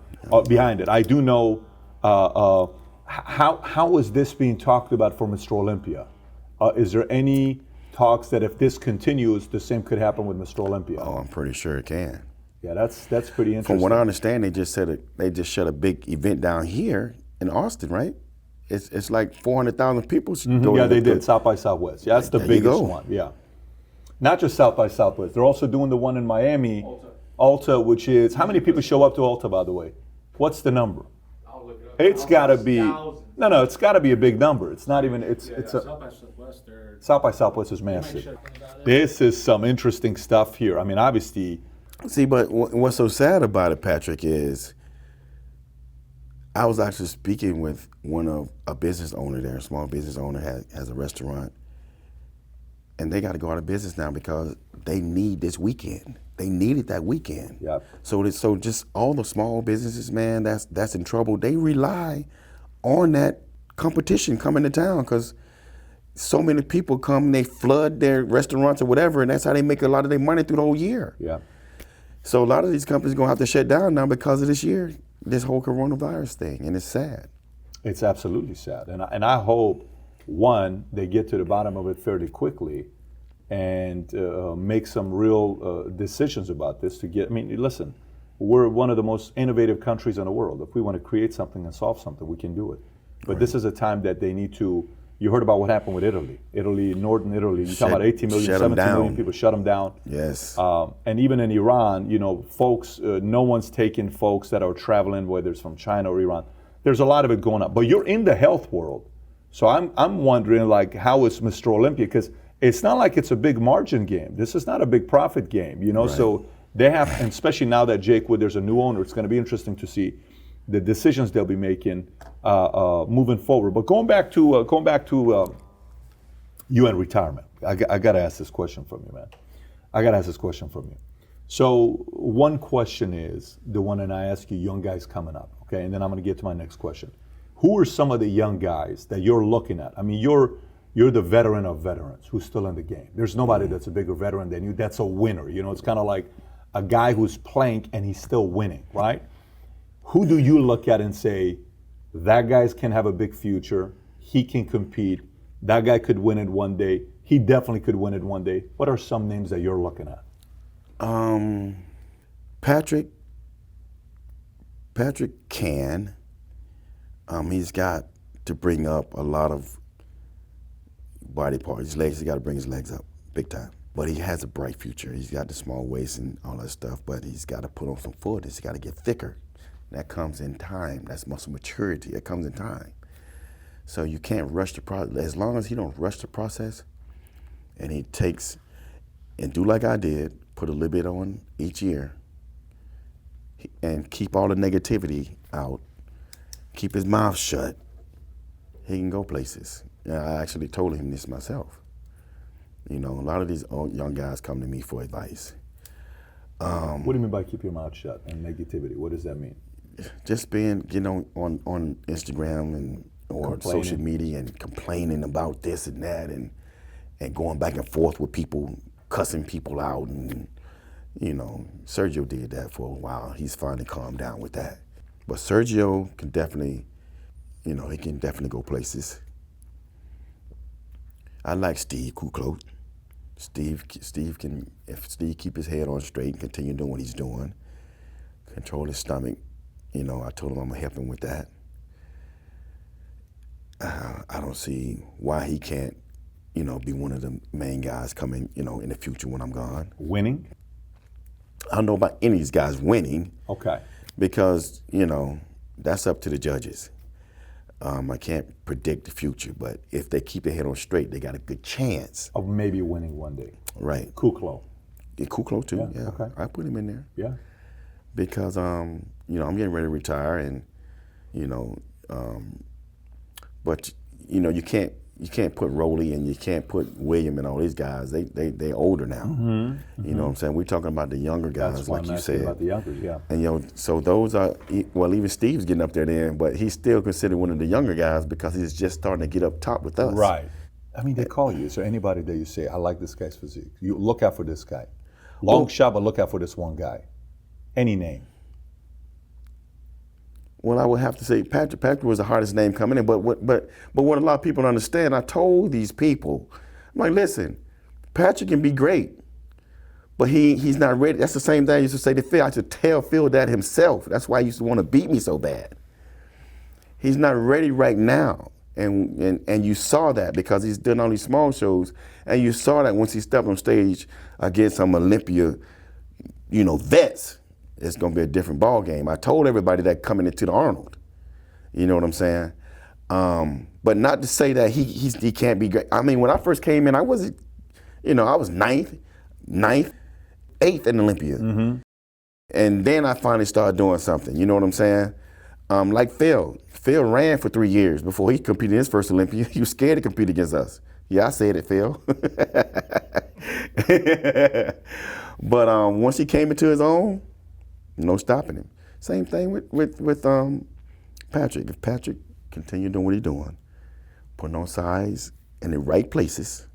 A: I do know how is this being talked about for Mr. Olympia? Is there any talks that if this continues, the same could happen with Mr. Olympia?
B: Oh, I'm pretty sure it can.
A: Yeah, that's pretty interesting.
B: From what I understand, they just shut a big event down here in Austin, right? It's like 400,000 people.
A: Yeah, they did South by Southwest. Yeah, that's the biggest one. Yeah, not just South by Southwest. They're also doing the one in Miami, Alta, which is how many people show up to Alta, by the way? What's the number?
E: I'll look it up.
A: It's got to be
E: Thousands.
A: no. It's got to be a big number. It's not even. South by Southwest is massive. This is some interesting stuff here. I mean, obviously.
B: See, but what's so sad about it, Patrick, is I was actually speaking with a business owner there, a small business owner has a restaurant, and they got to go out of business now because they need this weekend. They needed that weekend.
A: Yep.
B: So just all the small businesses, man, that's in trouble. They rely on that competition coming to town because so many people come, they flood their restaurants or whatever, and that's how they make a lot of their money through the whole year.
A: Yeah.
B: So a lot of these companies are going to have to shut down now because of this whole coronavirus thing, and it's sad.
A: It's absolutely sad. And I hope, one, they get to the bottom of it fairly quickly and make some real decisions about this listen, we're one of the most innovative countries in the world. If we want to create something and solve something, we can do it. But
B: Right.
A: This is a time that they need to. You heard about what happened with Italy. Northern Italy. You talk about 18 million, 17 million people, shut them down.
B: Yes.
A: And even in Iran, folks, no one's taking folks that are traveling, whether it's from China or Iran. There's a lot of it going on. But you're in the health world. So I'm wondering, how is Mr. Olympia? Because it's not like it's a big margin game. This is not a big profit game,
B: Right.
A: So they have, and especially now that Jake Wood, there's a new owner, it's going to be interesting to see the decisions they'll be making moving forward. But going back to you and retirement, I got to ask this question from you, man. So one question is the one, and I ask you, young guys coming up, okay, and then I'm going to get to my next question. Who are some of the young guys that you're looking at? I mean, you're the veteran of veterans who's still in the game. There's nobody that's a bigger veteran than you. That's a winner. It's kind of like a guy who's playing and he's still winning, right? Who do you look at and say, that guy can have a big future, he can compete, that guy could win it one day, he definitely could win it one day? What are some names that you're looking at?
B: Patrick can. He's got to bring up a lot of body parts. His legs, he's got to bring his legs up big time. But he has a bright future. He's got the small waist and all that stuff, but he's got to put on some foot. He's got to get thicker. That comes in time. That's muscle maturity. That comes in time. So you can't rush the process. As long as he don't rush the process, and he takes and do like I did, put a little bit on each year, and keep all the negativity out, keep his mouth shut, he can go places. I actually told him this myself. A lot of these young guys come to me for advice.
A: What do you mean by keep your mouth shut and negativity? What does that mean?
B: Just being, on Instagram or social media and complaining about this and that and going back and forth with people, cussing people out. And, Sergio did that for a while. He's finally calmed down with that. But Sergio can definitely, he can definitely go places. I like Steve Kuclo. Steve can, if Steve keep his head on straight and continue doing what he's doing, control his stomach, I told him I'm gonna help him with that. I don't see why he can't, be one of the main guys coming, in the future when I'm gone.
A: Winning?
B: I don't know about any of these guys winning.
A: Okay.
B: Because, that's up to the judges. I can't predict the future, but if they keep their head on straight, they got a good chance
A: of maybe winning one day.
B: Right.
A: Kuklo.
B: Yeah, Kuklo too. Yeah.
A: Okay.
B: I put him in there.
A: Yeah.
B: Because I'm getting ready to retire, and but you can't put Rowley and you can't put William and all these guys. They older now. Mm-hmm. You know what I'm saying? We're talking about the younger guys,
A: that's like you said. About the youngers, yeah.
B: And so those are, well, even Steve's getting up there then, but he's still considered one of the younger guys because he's just starting to get up top with us.
A: Right. I mean, they call you. Is there anybody that you say, I like this guy's physique? You look out for this guy. Long shot, but look out for this one guy. Any name.
B: Well, I would have to say Patrick. Patrick was the hardest name coming in, but what a lot of people don't understand, I told these people, I'm like, listen, Patrick can be great, but he's not ready. That's the same thing I used to say to Phil. I used to tell Phil that himself. That's why he used to want to beat me so bad. He's not ready right now. And you saw that because he's done all these small shows, and you saw that once he stepped on stage against some Olympia, vets. It's going to be a different ball game. I told everybody that coming into the Arnold. You know what I'm saying? But not to say that he can't be great. I mean, when I first came in, I was ninth, 8th in Olympia. Mm-hmm. And then I finally started doing something. You know what I'm saying? Like Phil. Phil ran for 3 years before he competed in his first Olympia. He was scared to compete against us. Yeah, I said it, Phil. But once he came into his own, no stopping him. Same thing with Patrick. If Patrick continue doing what he's doing, putting on size in the right places,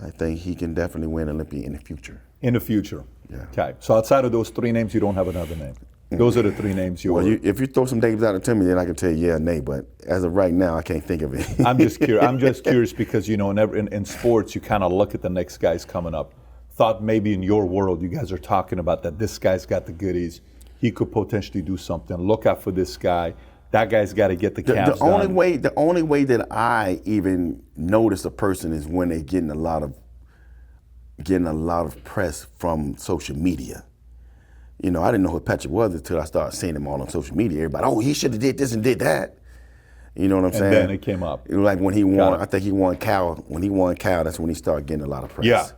B: I think he can definitely win Olympia in the future.
A: In the future.
B: Yeah.
A: Okay. So outside of those 3 names, you don't have another name. Those are the 3 names you.
B: Well, if you throw some names out to me, then I can tell you yeah or nay. But as of right now, I can't think of it.
A: I'm just curious because in sports, you kind of look at the next guys coming up. Thought maybe in your world, you guys are talking about that this guy's got the goodies. He could potentially do something. Look out for this guy. That guy's got to get the calves
B: done. The only way that I even notice a person is when they're getting a lot of press from social media. I didn't know who Patrick was until I started seeing him all on social media. Everybody, he should have did this and did that. You know what I'm saying?
A: And then it came up.
B: Like when he won, I think he won Cal. When he won Cal, that's when he started getting a lot of press.
A: Yeah.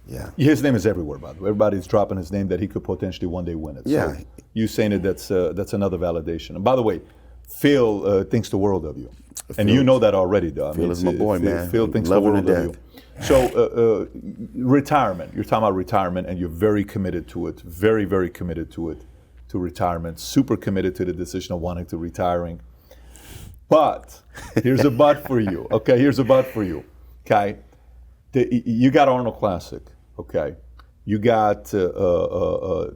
B: Yeah.
A: His name is everywhere, by the way. Everybody's dropping his name that he could potentially one day win it.
B: Yeah.
A: So you saying it, that's another validation. And by the way, Phil thinks the world of you. And you know that already, though.
B: Phil is my boy, man.
A: Phil thinks the world of you. So retirement, you're talking about retirement, and you're very committed to it, very, very committed to it, to retirement, super committed to the decision of wanting to retiring. But here's a but for you, okay? Here's a but for you, okay? You got Arnold Classic, okay? You got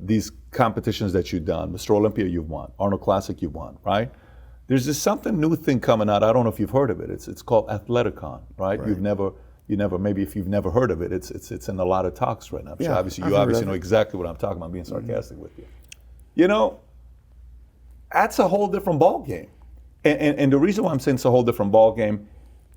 A: these competitions that you've done. Mr. Olympia, you've won. Arnold Classic, you've won, right? There's this something new thing coming out. I don't know if you've heard of it. It's called Athleticon, right? You never. Maybe if you've never heard of it, it's in a lot of talks right now.
B: Yeah,
A: obviously, you obviously know exactly what I'm talking about. I'm being sarcastic with you. That's a whole different ball game. And the reason why I'm saying it's a whole different ball game,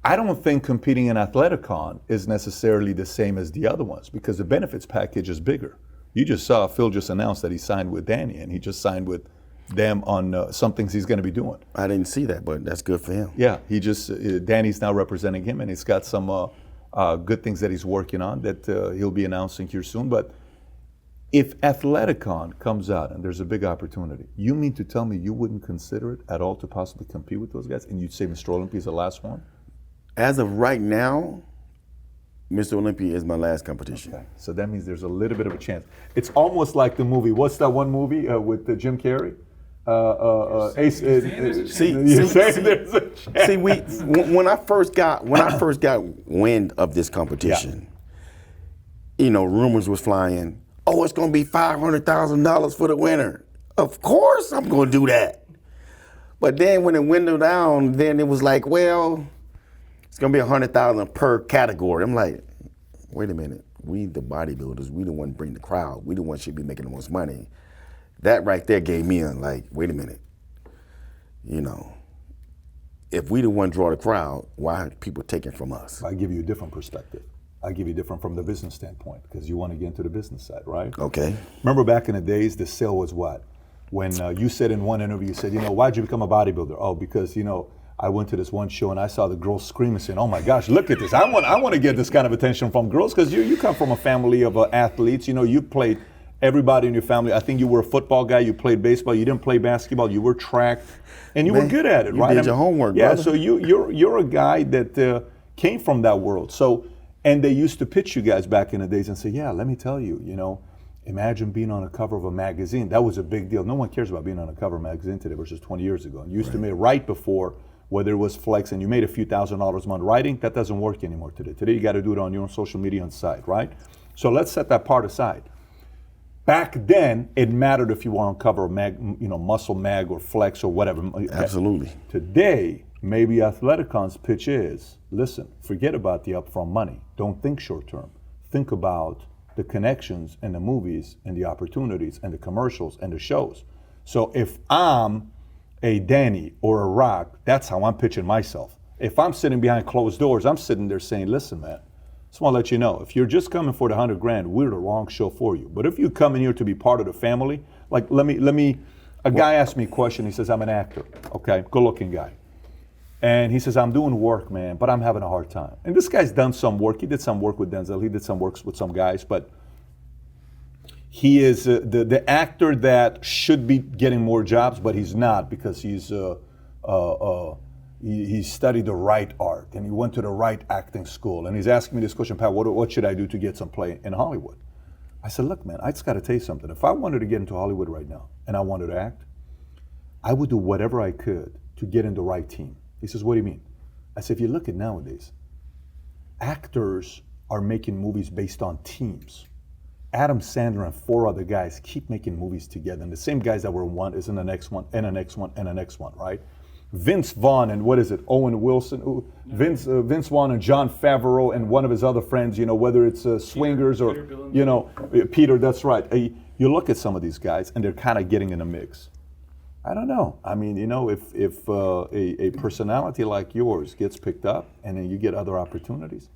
A: I don't think competing in Athleticon is necessarily the same as the other ones because the benefits package is bigger. You just saw Phil just announced that he signed with Danny, and he just signed with them on some things he's going to be doing.
B: I didn't see that, but that's good for him.
A: Yeah, Danny's now representing him, and he's got some good things that he's working on that he'll be announcing here soon. But if Athleticon comes out and there's a big opportunity, you mean to tell me you wouldn't consider it at all to possibly compete with those guys, and you'd say Mr. Olympia is the last one?
B: As of right now, Mr. Olympia is my last competition.
A: Okay, so that means there's a little bit of a chance. It's almost like the movie. What's that one movie with Jim Carrey?
B: When I first got wind of this competition, rumors was flying. Oh, it's going to be $500,000 for the winner. Of course, I'm going to do that. But then when it windowed down, then it was like, well, it's going to be $100,000 per category. I'm like, wait a minute. We the bodybuilders, we the one bring the crowd. We the one should be making the most money. That right there gave me wait a minute. If we the one draw the crowd, why are people taking from us?
A: I give you a different perspective. I give you different from the business standpoint because you want to get into the business side, right?
B: Okay.
A: Remember back in the days, the sale was what? when you said in one interview, you said, why'd you become a bodybuilder? Oh, because, I went to this one show and I saw the girls screaming, saying, "Oh my gosh, look at this! I want to get this kind of attention from girls," because you come from a family of athletes. You played everybody in your family. I think you were a football guy. You played baseball. You didn't play basketball. You were track, and you were good at it, right?
B: You did your homework,
A: yeah.
B: brother.
A: So you're a guy that came from that world. So, and they used to pitch you guys back in the days and say, "Yeah, let me tell you, imagine being on a cover of a magazine." That was a big deal. No one cares about being on a cover of a magazine today versus 20 years ago. And you used to make right before, whether it was flex and you made a few $1,000s a month writing, that doesn't work anymore today. Today you got to do it on your own social media and site, right? So let's set that part aside. Back then, it mattered if you were on cover of Muscle Mag or Flex or whatever.
B: Absolutely.
A: Today, maybe Athleticons pitch is, listen, forget about the upfront money. Don't think short term. Think about the connections and the movies and the opportunities and the commercials and the shows. So if I'm a Danny or a Rock, that's how I'm pitching myself. If I'm sitting behind closed doors, I'm sitting there saying, listen, man, just want to let you know, if you're just coming for the $100,000, we're the wrong show for you. But if you come in here to be part of the family, like a guy asked me a question. He says, I'm an actor, okay, good looking guy. And he says, I'm doing work, man, but I'm having a hard time. And this guy's done some work. He did some work with Denzel. He did some work with some guys, but he is the actor that should be getting more jobs, but he's not, because he studied the right art and he went to the right acting school. And he's asking me this question, Pat, what should I do to get some play in Hollywood? I said, look, man, I just got to tell you something. If I wanted to get into Hollywood right now and I wanted to act, I would do whatever I could to get in the right team. He says, what do you mean? I said, if you look at nowadays, actors are making movies based on teams. Adam Sandler and 4 other guys keep making movies together. And the same guys that were in one is in the next one, and the next one, and the next one, right? Vince Vaughn and Owen Wilson, Vince Vaughn and John Favreau and one of his other friends, whether it's Swingers or, Peter, that's right. You look at some of these guys and they're kind of getting in a mix. I don't know. I mean, if a personality like yours gets picked up and then you get other opportunities,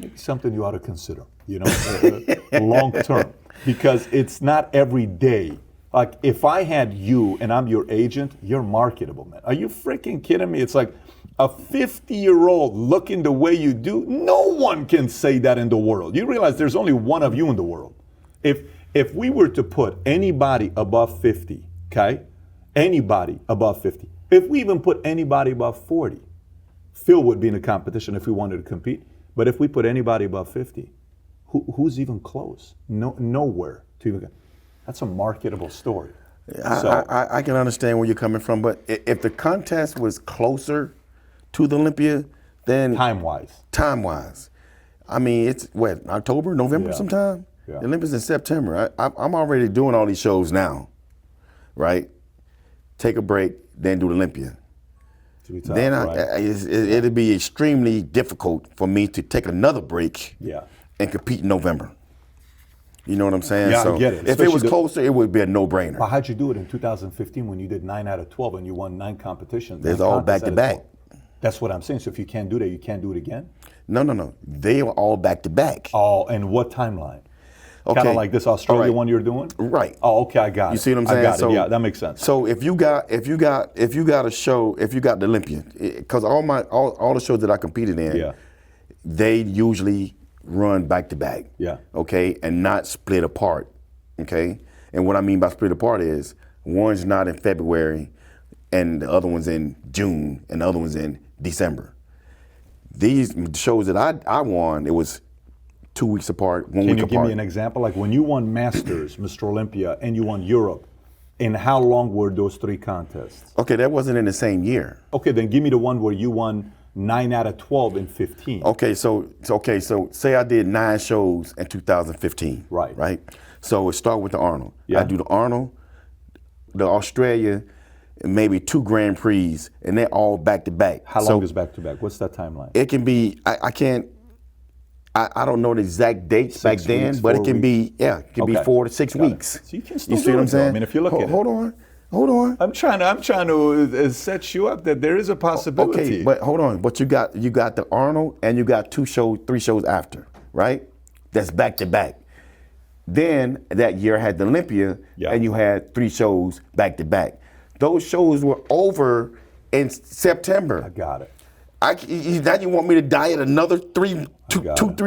A: maybe something you ought to consider, long term, because it's not every day. Like if I had you and I'm your agent, you're marketable, man. Are you freaking kidding me? It's like a 50-year-old looking the way you do. No one can say that in the world. You realize there's only one of you in the world. If we were to put anybody above 50, okay? Anybody above 50. If we even put anybody above 40, Phil would be in a competition if we wanted to compete. But if we put anybody above 50, who's even close? Nowhere to even. That's a marketable story.
B: I can understand where you're coming from, but if the contest was closer to the Olympia, then time-wise, I mean, it's what, October, November sometime? Yeah. The Olympia's in September. I'm already doing all these shows now, right? Take a break, then do the Olympia. Tough, then it'd be extremely difficult for me to take another break and compete in November. You know what I'm saying?
A: Yeah,
B: so
A: I get it.
B: If it was closer, it would be a no-brainer.
A: But how'd you do it in 2015 when you did 9 out of 12 and you won 9 competitions?
B: There's all back-to-back.
A: That's what I'm saying. So if you can't do that, you can't do it again?
B: No. They are all back-to-back.
A: Oh, and what timeline?
B: Okay.
A: Kind of like this Australia one you're doing?
B: Right.
A: Oh, okay, I got it.
B: You see what I'm saying?
A: I got it. Yeah, that makes sense.
B: So if you got a show, if you got the Olympia, because all the shows that I competed in, they usually run back to back. Yeah. Okay, and not split apart. Okay, and what I mean by split apart is one's not in February, and the other one's in June, and the other one's in December. These shows that I won, it was 2 weeks apart, 1 week apart.
A: Can you give me an example? Like when you won Masters, Mr. Olympia, and you won Europe, in how long were those 3 contests?
B: Okay, that wasn't in the same year.
A: Okay, then give me the one where you won 9 out of 12 in 15.
B: Okay, so say I did 9 shows in 2015. Right. So it start with the Arnold. Yeah. I do the Arnold, the Australia, and maybe 2 Grand Prix, and they're all back to back.
A: How long is back to back? What's that timeline?
B: It can be. I don't know the exact dates back then, but it can be. Yeah, it can be 4 to 6 weeks.
A: So you can still do what I'm saying? I mean, if you look at it.
B: Hold on.
A: I'm trying to set you up that there is a possibility.
B: Okay, but hold on. But you got the Arnold and you got 3 shows after, right? That's back to back. Then that year I had the Olympia, and you had 3 shows back to back. Those shows were over in September.
A: I got it.
B: Now you want me to diet another 3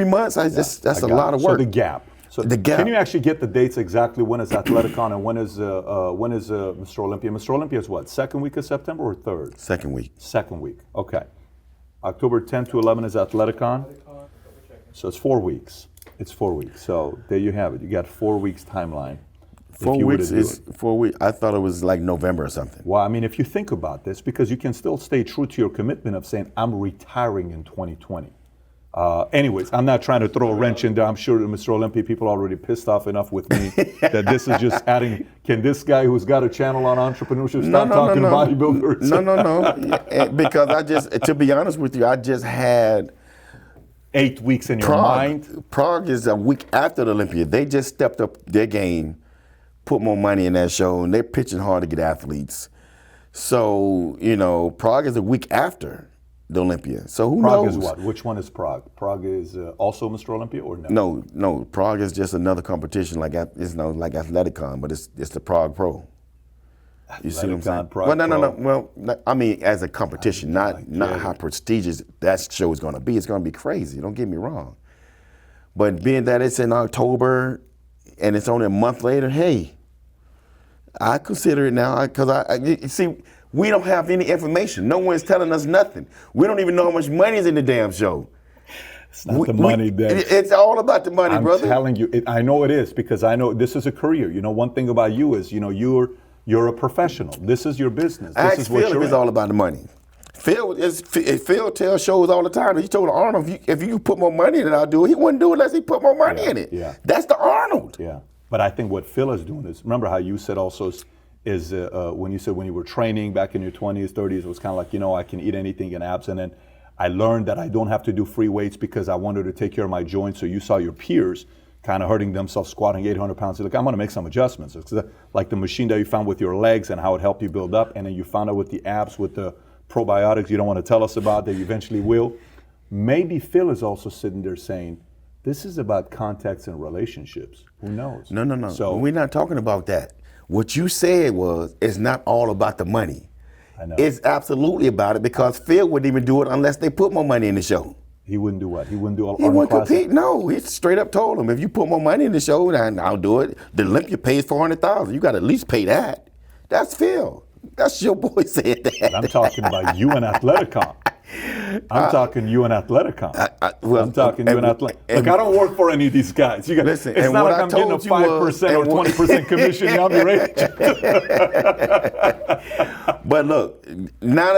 B: months? That's a lot of work.
A: So the gap. So
B: the gap.
A: Can you actually get the dates exactly? When is Athleticon and when is Mr. Olympia? Mr. Olympia is what? Second week of September or third?
B: Second week.
A: Second week. Okay. October 10 to 11 is Athleticon. So it's 4 weeks. It's 4 weeks. So there you have it. You got 4 weeks timeline.
B: 4 weeks is 4 weeks. I thought it was like November or something.
A: Well, I mean, if you think about this, because you can still stay true to your commitment of saying, I'm retiring in 2020. Anyways, I'm not trying to throw a wrench in there. I'm sure Mr. Olympia people are already pissed off enough with me that this is just adding, can this guy who's got a channel on entrepreneurship stop talking to bodybuilders?
B: No. Because to be honest with you, I just had
A: 8 weeks in your mind.
B: Prague is a week after the Olympia. They just stepped up their game, put more money in that show, and they're pitching hard to get athletes. So, Prague is a week after the Olympia. So who knows?
A: Prague is what? Which one is Prague? Prague is also Mr. Olympia or no?
B: No. Prague is just another competition like Athleticon, but it's the Prague Pro. You see what I'm saying?
A: Prague
B: no. Well, I mean, as a competition, not how prestigious that show is going to be. It's going to be crazy. Don't get me wrong. But being that it's in October and it's only a month later, hey, I consider it now because you see, we don't have any information. No one's telling us nothing. We don't even know how much money is in the damn show.
A: It's not the money, Dex.
B: It's all about the money, brother.
A: I'm telling you, I know it is because I know this is a career. One thing about you is, you're a professional. This is your business. This is what
B: Phil if it's all about the money. Phil tells shows all the time. He told Arnold, if you put more money in it, I'll do it. He wouldn't do it unless he put more money in it.
A: Yeah.
B: That's the Arnold.
A: Yeah. But I think what Phil is doing is, remember how you said also is when you said when you were training back in your 20s, 30s, it was kind of like, I can eat anything in abs. And then I learned that I don't have to do free weights because I wanted to take care of my joints. So you saw your peers kind of hurting themselves squatting 800 pounds. You're like, I'm going to make some adjustments. It's like the machine that you found with your legs and how it helped you build up. And then you found out with the abs, with the probiotics you don't want to tell us about that you eventually will. Maybe Phil is also sitting there saying, this is about contacts and relationships. Who knows?
B: No.
A: So
B: we're not talking about that. What you said was, it's not all about the money.
A: I know.
B: It's absolutely about it because Phil wouldn't even do it unless they put more money in the show.
A: He wouldn't do what? He wouldn't do all
B: He wouldn't compete. No, he straight up told him, if you put more money in the show, then I'll do it. The Olympia pays $400,000. You got to at least pay that. That's Phil. That's your boy said that.
A: But I'm talking about you and Athleticon. I'm talking you and Athleticon. I'm talking you and Athleticon. Look, I don't work for any of these guys.
B: Listen,
A: it's not like I'm getting a 5% or 20% commission. I'll be rich.
B: But look, now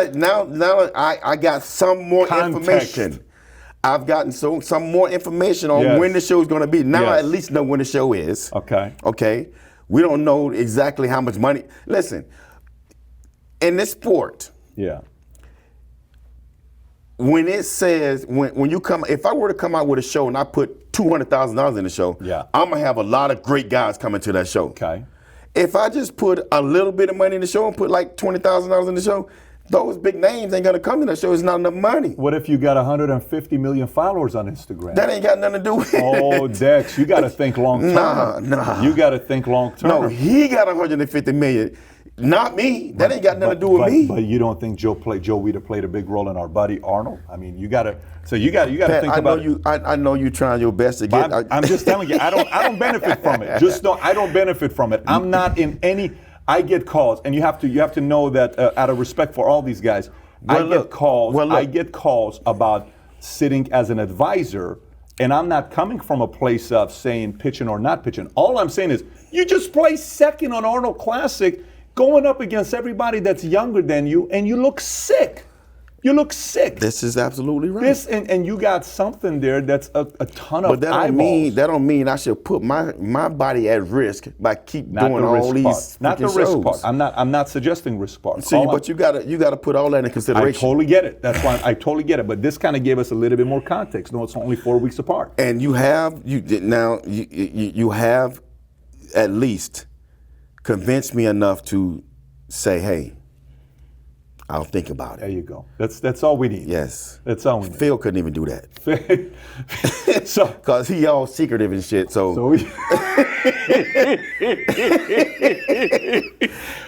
B: I got some more information. I've gotten some more information on when the show is going to be. Now I at least know when the show is. Okay. We don't know exactly how much money. Listen, in this sport, when it says when you come, if I were to come out with a show and I put $200,000 in the show, I'm gonna have a lot of great guys coming to that show.
A: Okay.
B: If I just put a little bit of money in the show and put like $20,000 in the show, those big names ain't gonna come to that show. It's not enough money.
A: What if you got 150 million followers on Instagram?
B: That ain't got nothing to do with it.
A: Oh, Dex, you got to think long term.
B: Nah.
A: You got to think long term.
B: No, he got 150 million. Not me. That ain't got nothing to do with me.
A: But you don't think Joe Weider played a big role in our buddy Arnold? I mean, you got to think about
B: it. I know you trying your best to get.
A: I'm just telling you, I don't benefit from it. I don't benefit from it. I'm not in any. I get calls, and you have to know that out of respect for all these guys, I get calls about sitting as an advisor, and I'm not coming from a place of saying pitching or not pitching. All I'm saying is you just placed second on Arnold Classic, going up against everybody that's younger than you, and you look sick. You look sick.
B: This is absolutely right.
A: And you got something there that's a ton of eyeballs.
B: That don't mean I should put my body at risk by doing all these.
A: Not the risk part. I'm not suggesting risk part.
B: See, but you gotta put all that in consideration.
A: I totally get it. That's why I totally get it. But this kind of gave us a little bit more context. No, it's only 4 weeks apart.
B: And you have at least convinced me enough to say, hey, I'll think about
A: There
B: it.
A: you go. That's all we need.
B: Yes.
A: That's all we need.
B: Phil couldn't even do that.
A: So,
B: Cause he all secretive and shit. So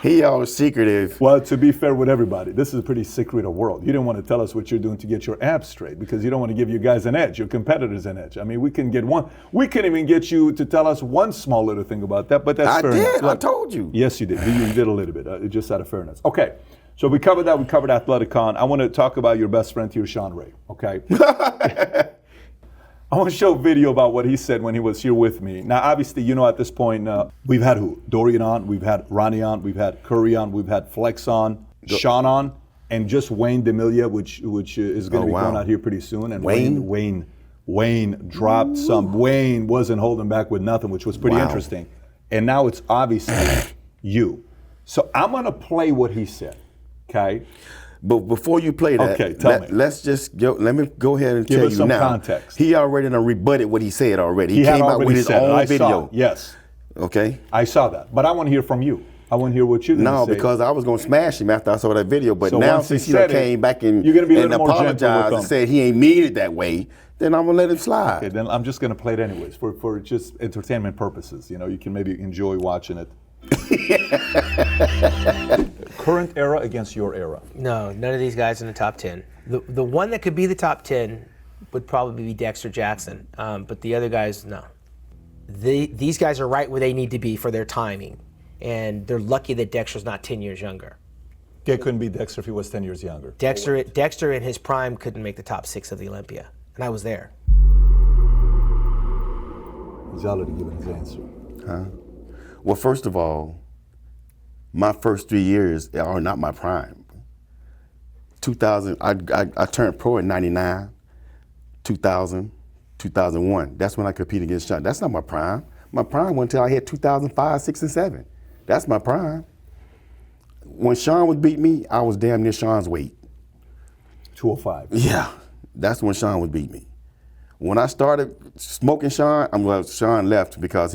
B: he all secretive.
A: well, to be fair with everybody, this is a pretty secretive world. You didn't want to tell us what you're doing to get your abs straight because you don't want to give you guys an edge, your competitors an edge. I mean, we can even get you to tell us one small little thing about that, but that's fair enough.
B: I told you.
A: Yes, you did. You did a little bit, just out of fairness. Okay, so we covered that. We covered Athleticon. I want to talk about your best friend here, Shawn Ray, okay? I want to show a video about what he said when he was here with me. Now, obviously, you know, at this point, we've had who? Dorian on, we've had Ronnie on, we've had Curry on, we've had Flex on, Shawn on, and just Wayne D'Amelia, which is going to be going out here pretty soon. And Wayne dropped some. Wayne wasn't holding back with nothing, which was pretty interesting. And now it's obviously you. So I'm going to play what he said, okay?
B: But before you play that,
A: okay, tell me.
B: Let's just go. Let me go ahead and
A: Give
B: tell
A: us
B: you
A: some
B: now.
A: Context.
B: He already done rebutted what he said already. He
A: had
B: came out
A: already
B: with his
A: said it.
B: own
A: I
B: video.
A: saw it. Yes.
B: Okay.
A: I saw that, but I want to hear from you. I want to hear what you're going to
B: No,
A: say.
B: because I was going to smash him after I saw that video. But
A: So
B: now
A: once he
B: since he
A: said
B: came
A: it,
B: back and,
A: you're gonna be a
B: and
A: little more gentle with
B: apologized
A: him.
B: and said he ain't mean it that way, then I'm going to let him slide.
A: Okay, then I'm just going to play it anyways for just entertainment purposes. You know, you can maybe enjoy watching it. Current era against your era.
E: No, none of these guys in the top 10. The one that could be the top 10 would probably be Dexter Jackson, but the other guys, no. These guys are right where they need to be for their timing, and they're lucky that Dexter's not 10 years younger.
A: It couldn't be Dexter if he was 10 years younger.
E: Dexter in his prime couldn't make the top 6 of the Olympia, and I was there.
A: He's already given his answer.
B: Huh? Well, first of all, my first 3 years are not my prime. 2000, I turned pro in 99, 2000, 2001. That's when I competed against Shawn. That's not my prime. My prime went until I hit 2005, 6, and 7. That's my prime. When Shawn would beat me, I was damn near Shawn's weight.
A: 205.
B: Yeah, that's when Shawn would beat me. When I started smoking Shawn, Shawn left because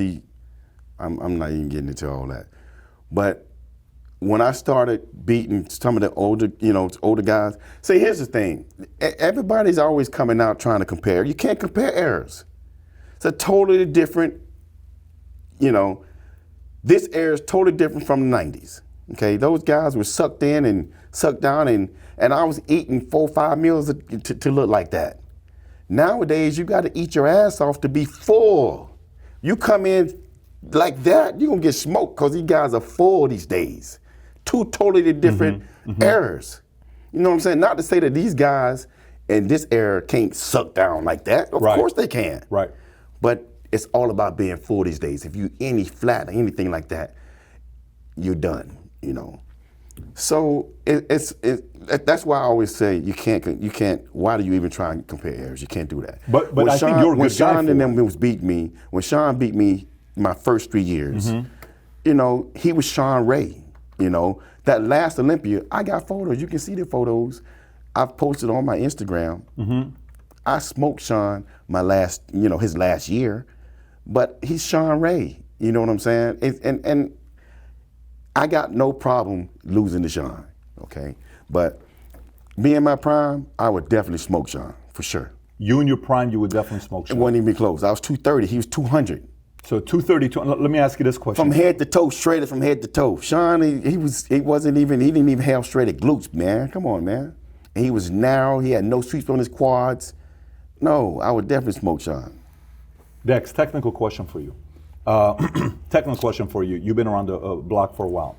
B: I'm not even getting into all that. But when I started beating some of the older guys, see, here's the thing. Everybody's always coming out trying to compare. You can't compare eras. It's a totally different, this era is totally different from the 90s. Okay, those guys were sucked in and sucked down, and I was eating 4 or 5 meals to look like that. Nowadays, you got to eat your ass off to be full. You come in like that, you're going to get smoked because these guys are full these days. Two totally different eras. You know what I'm saying? Not to say that these guys in this era can't suck down like that. Of course they can.
A: Right.
B: But it's all about being full these days. If you any flat or anything like that, you're done, So that's why I always say you can't. Why do you even try and compare eras? You can't do that.
A: But I think you're a good guy
B: when Shawn beat me my first 3 years, he was Shawn Ray. That last Olympia, I got photos. You can see the photos. I've posted on my Instagram. I smoked Shawn his last year, but he's Shawn Ray. You know what I'm saying? And I got no problem losing to Shawn, okay? But me in my prime, I would definitely smoke Shawn, for sure.
A: You in your prime, you would definitely smoke Shawn.
B: It wasn't even close. I was 230, he was 200.
A: So 232. Let me ask you this question.
B: From head to toe, straighted from head to toe. Shawn, he didn't even have straighted glutes, man. Come on, man. And he was narrow. He had no sweeps on his quads. No, I would definitely smoke Shawn.
A: Dex, technical question for you. You've been around the block for a while.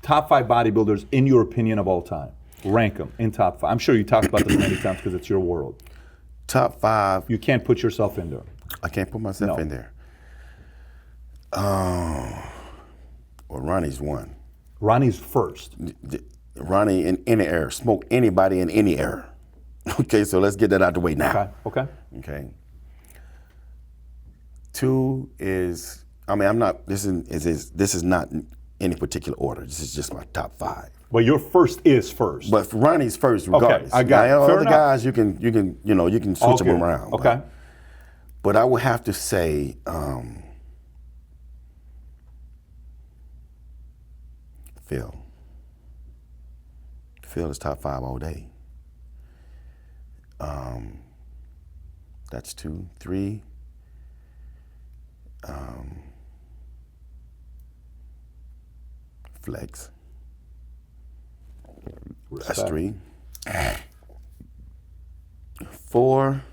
A: Top 5 bodybuilders, in your opinion, of all time. Rank them in top 5. I'm sure you talked about this many times because it's your world.
B: Top 5.
A: You can't put yourself in there.
B: I can't put myself in there. Well, Ronnie's one.
A: Ronnie's first.
B: Ronnie in any era. Smoke anybody in any era. Okay, so let's get that out the way now.
A: Okay.
B: 2 is, I'm not, this is not in any particular order. This is just my top 5.
A: Well, your first is first.
B: But Ronnie's first regardless.
A: Okay, I got it. Fair
B: Other
A: enough.
B: guys, you can switch them around.
A: Okay.
B: But I would have to say, Phil is top 5 all day. That's 2, 3. Flex. That's 3. 4.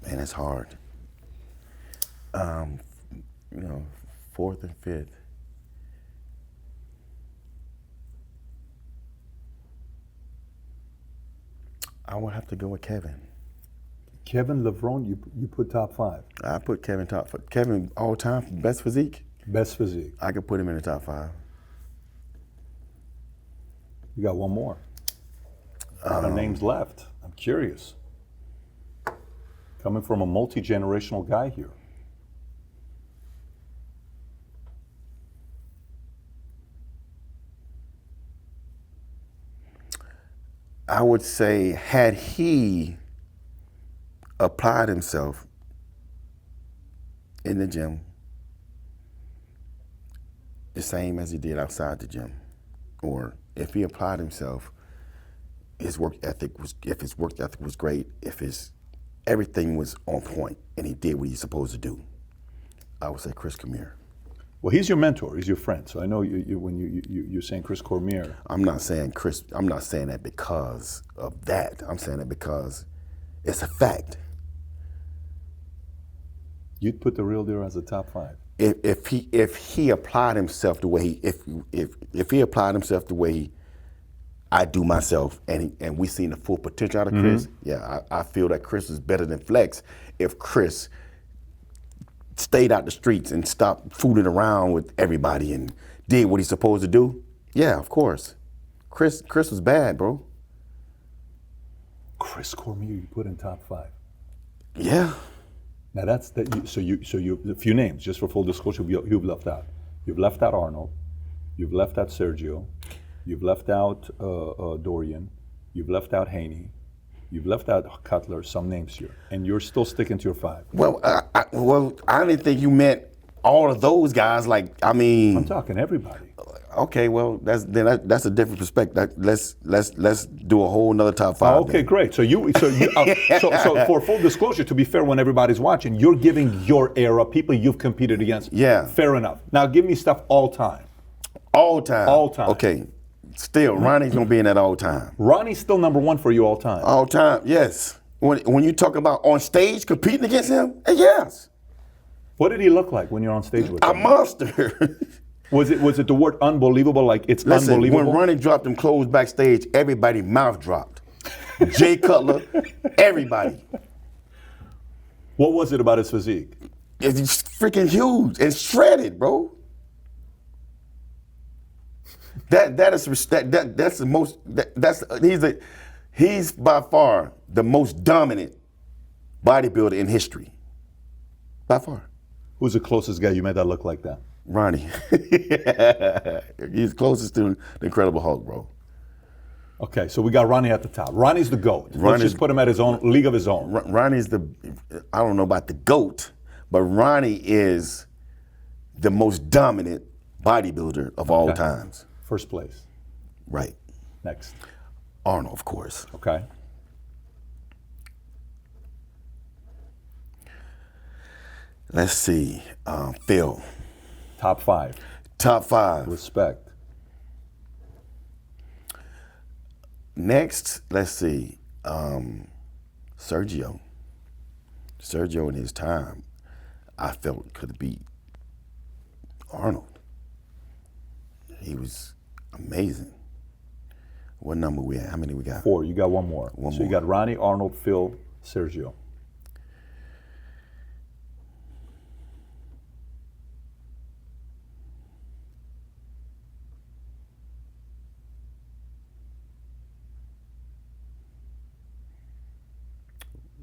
B: Man, that's hard. You know, 4th and 5th. I would have to go with Kevin.
A: Kevin LeVron, you put top 5.
B: I put Kevin top 5. Kevin all time best physique.
A: Best physique.
B: I could put him in the top 5.
A: You got one more. A lot of names left. I'm curious. Coming from a multi-generational guy here.
B: I would say, had he applied himself in the gym the same as he did outside the gym, or if he applied himself, if his work ethic was great, if everything was on point and he did what he's supposed to do, I would say Chris Cormier.
A: Well, he's your mentor. He's your friend. So I know when you're saying Chris Cormier.
B: I'm not saying that because of that. I'm saying that because it's a fact.
A: You'd put the real deal as a top 5.
B: If he applied himself the way if he applied himself the way I do myself, and we seen the full potential out of Chris, yeah, I feel that Chris is better than Flex if Chris stayed out the streets and stopped fooling around with everybody and did what he's supposed to do. Yeah, of course. Chris was bad, bro.
A: Chris Cormier, you put in top 5.
B: Yeah.
A: Now that's that. So you a few names just for full disclosure. You've left out. You've left out Arnold. You've left out Sergio. You've left out Dorian. You've left out Haney. You've left out Cutler. Some names here, and you're still sticking to your 5.
B: Well, I didn't think you meant all of those guys. Like, I mean,
A: I'm talking everybody.
B: Okay, well, that's a different perspective. Let's do a whole nother top 5.
A: Oh, okay, then. Great. So so for full disclosure, to be fair, when everybody's watching, you're giving your era, people you've competed against.
B: Yeah.
A: Fair enough. Now give me stuff all time.
B: All time.
A: All time.
B: Okay. Still, Ronnie's gonna be in that all time.
A: Ronnie's still number 1 for you all time.
B: All time, yes. When you talk about on stage competing against him, yes.
A: What did he look like when you're on stage with him?
B: A monster.
A: Was it the word unbelievable? Like it's unbelievable?
B: When Ronnie dropped them clothes backstage, everybody's mouth dropped. Jay Cutler, everybody.
A: What was it about his physique?
B: It's freaking huge and shredded, bro. That's the most. He's by far the most dominant bodybuilder in history. By far.
A: Who's the closest guy you made that look like that?
B: Ronnie. He's closest to the Incredible Hulk, bro.
A: Okay, so we got Ronnie at the top. Ronnie's the GOAT. Let's just put him at his own league of his own.
B: Ronnie's I don't know about the GOAT, but Ronnie is the most dominant bodybuilder of all times.
A: First place.
B: Right.
A: Next.
B: Arnold, of course.
A: Okay.
B: Let's see. Phil.
A: Top 5.
B: Top 5.
A: Respect.
B: Next, let's see. Sergio. Sergio in his time, I felt could beat Arnold. He was amazing. What number we at? How many we got?
A: 4. You got one more.
B: One
A: so
B: more.
A: You got Ronnie, Arnold, Phil, Sergio.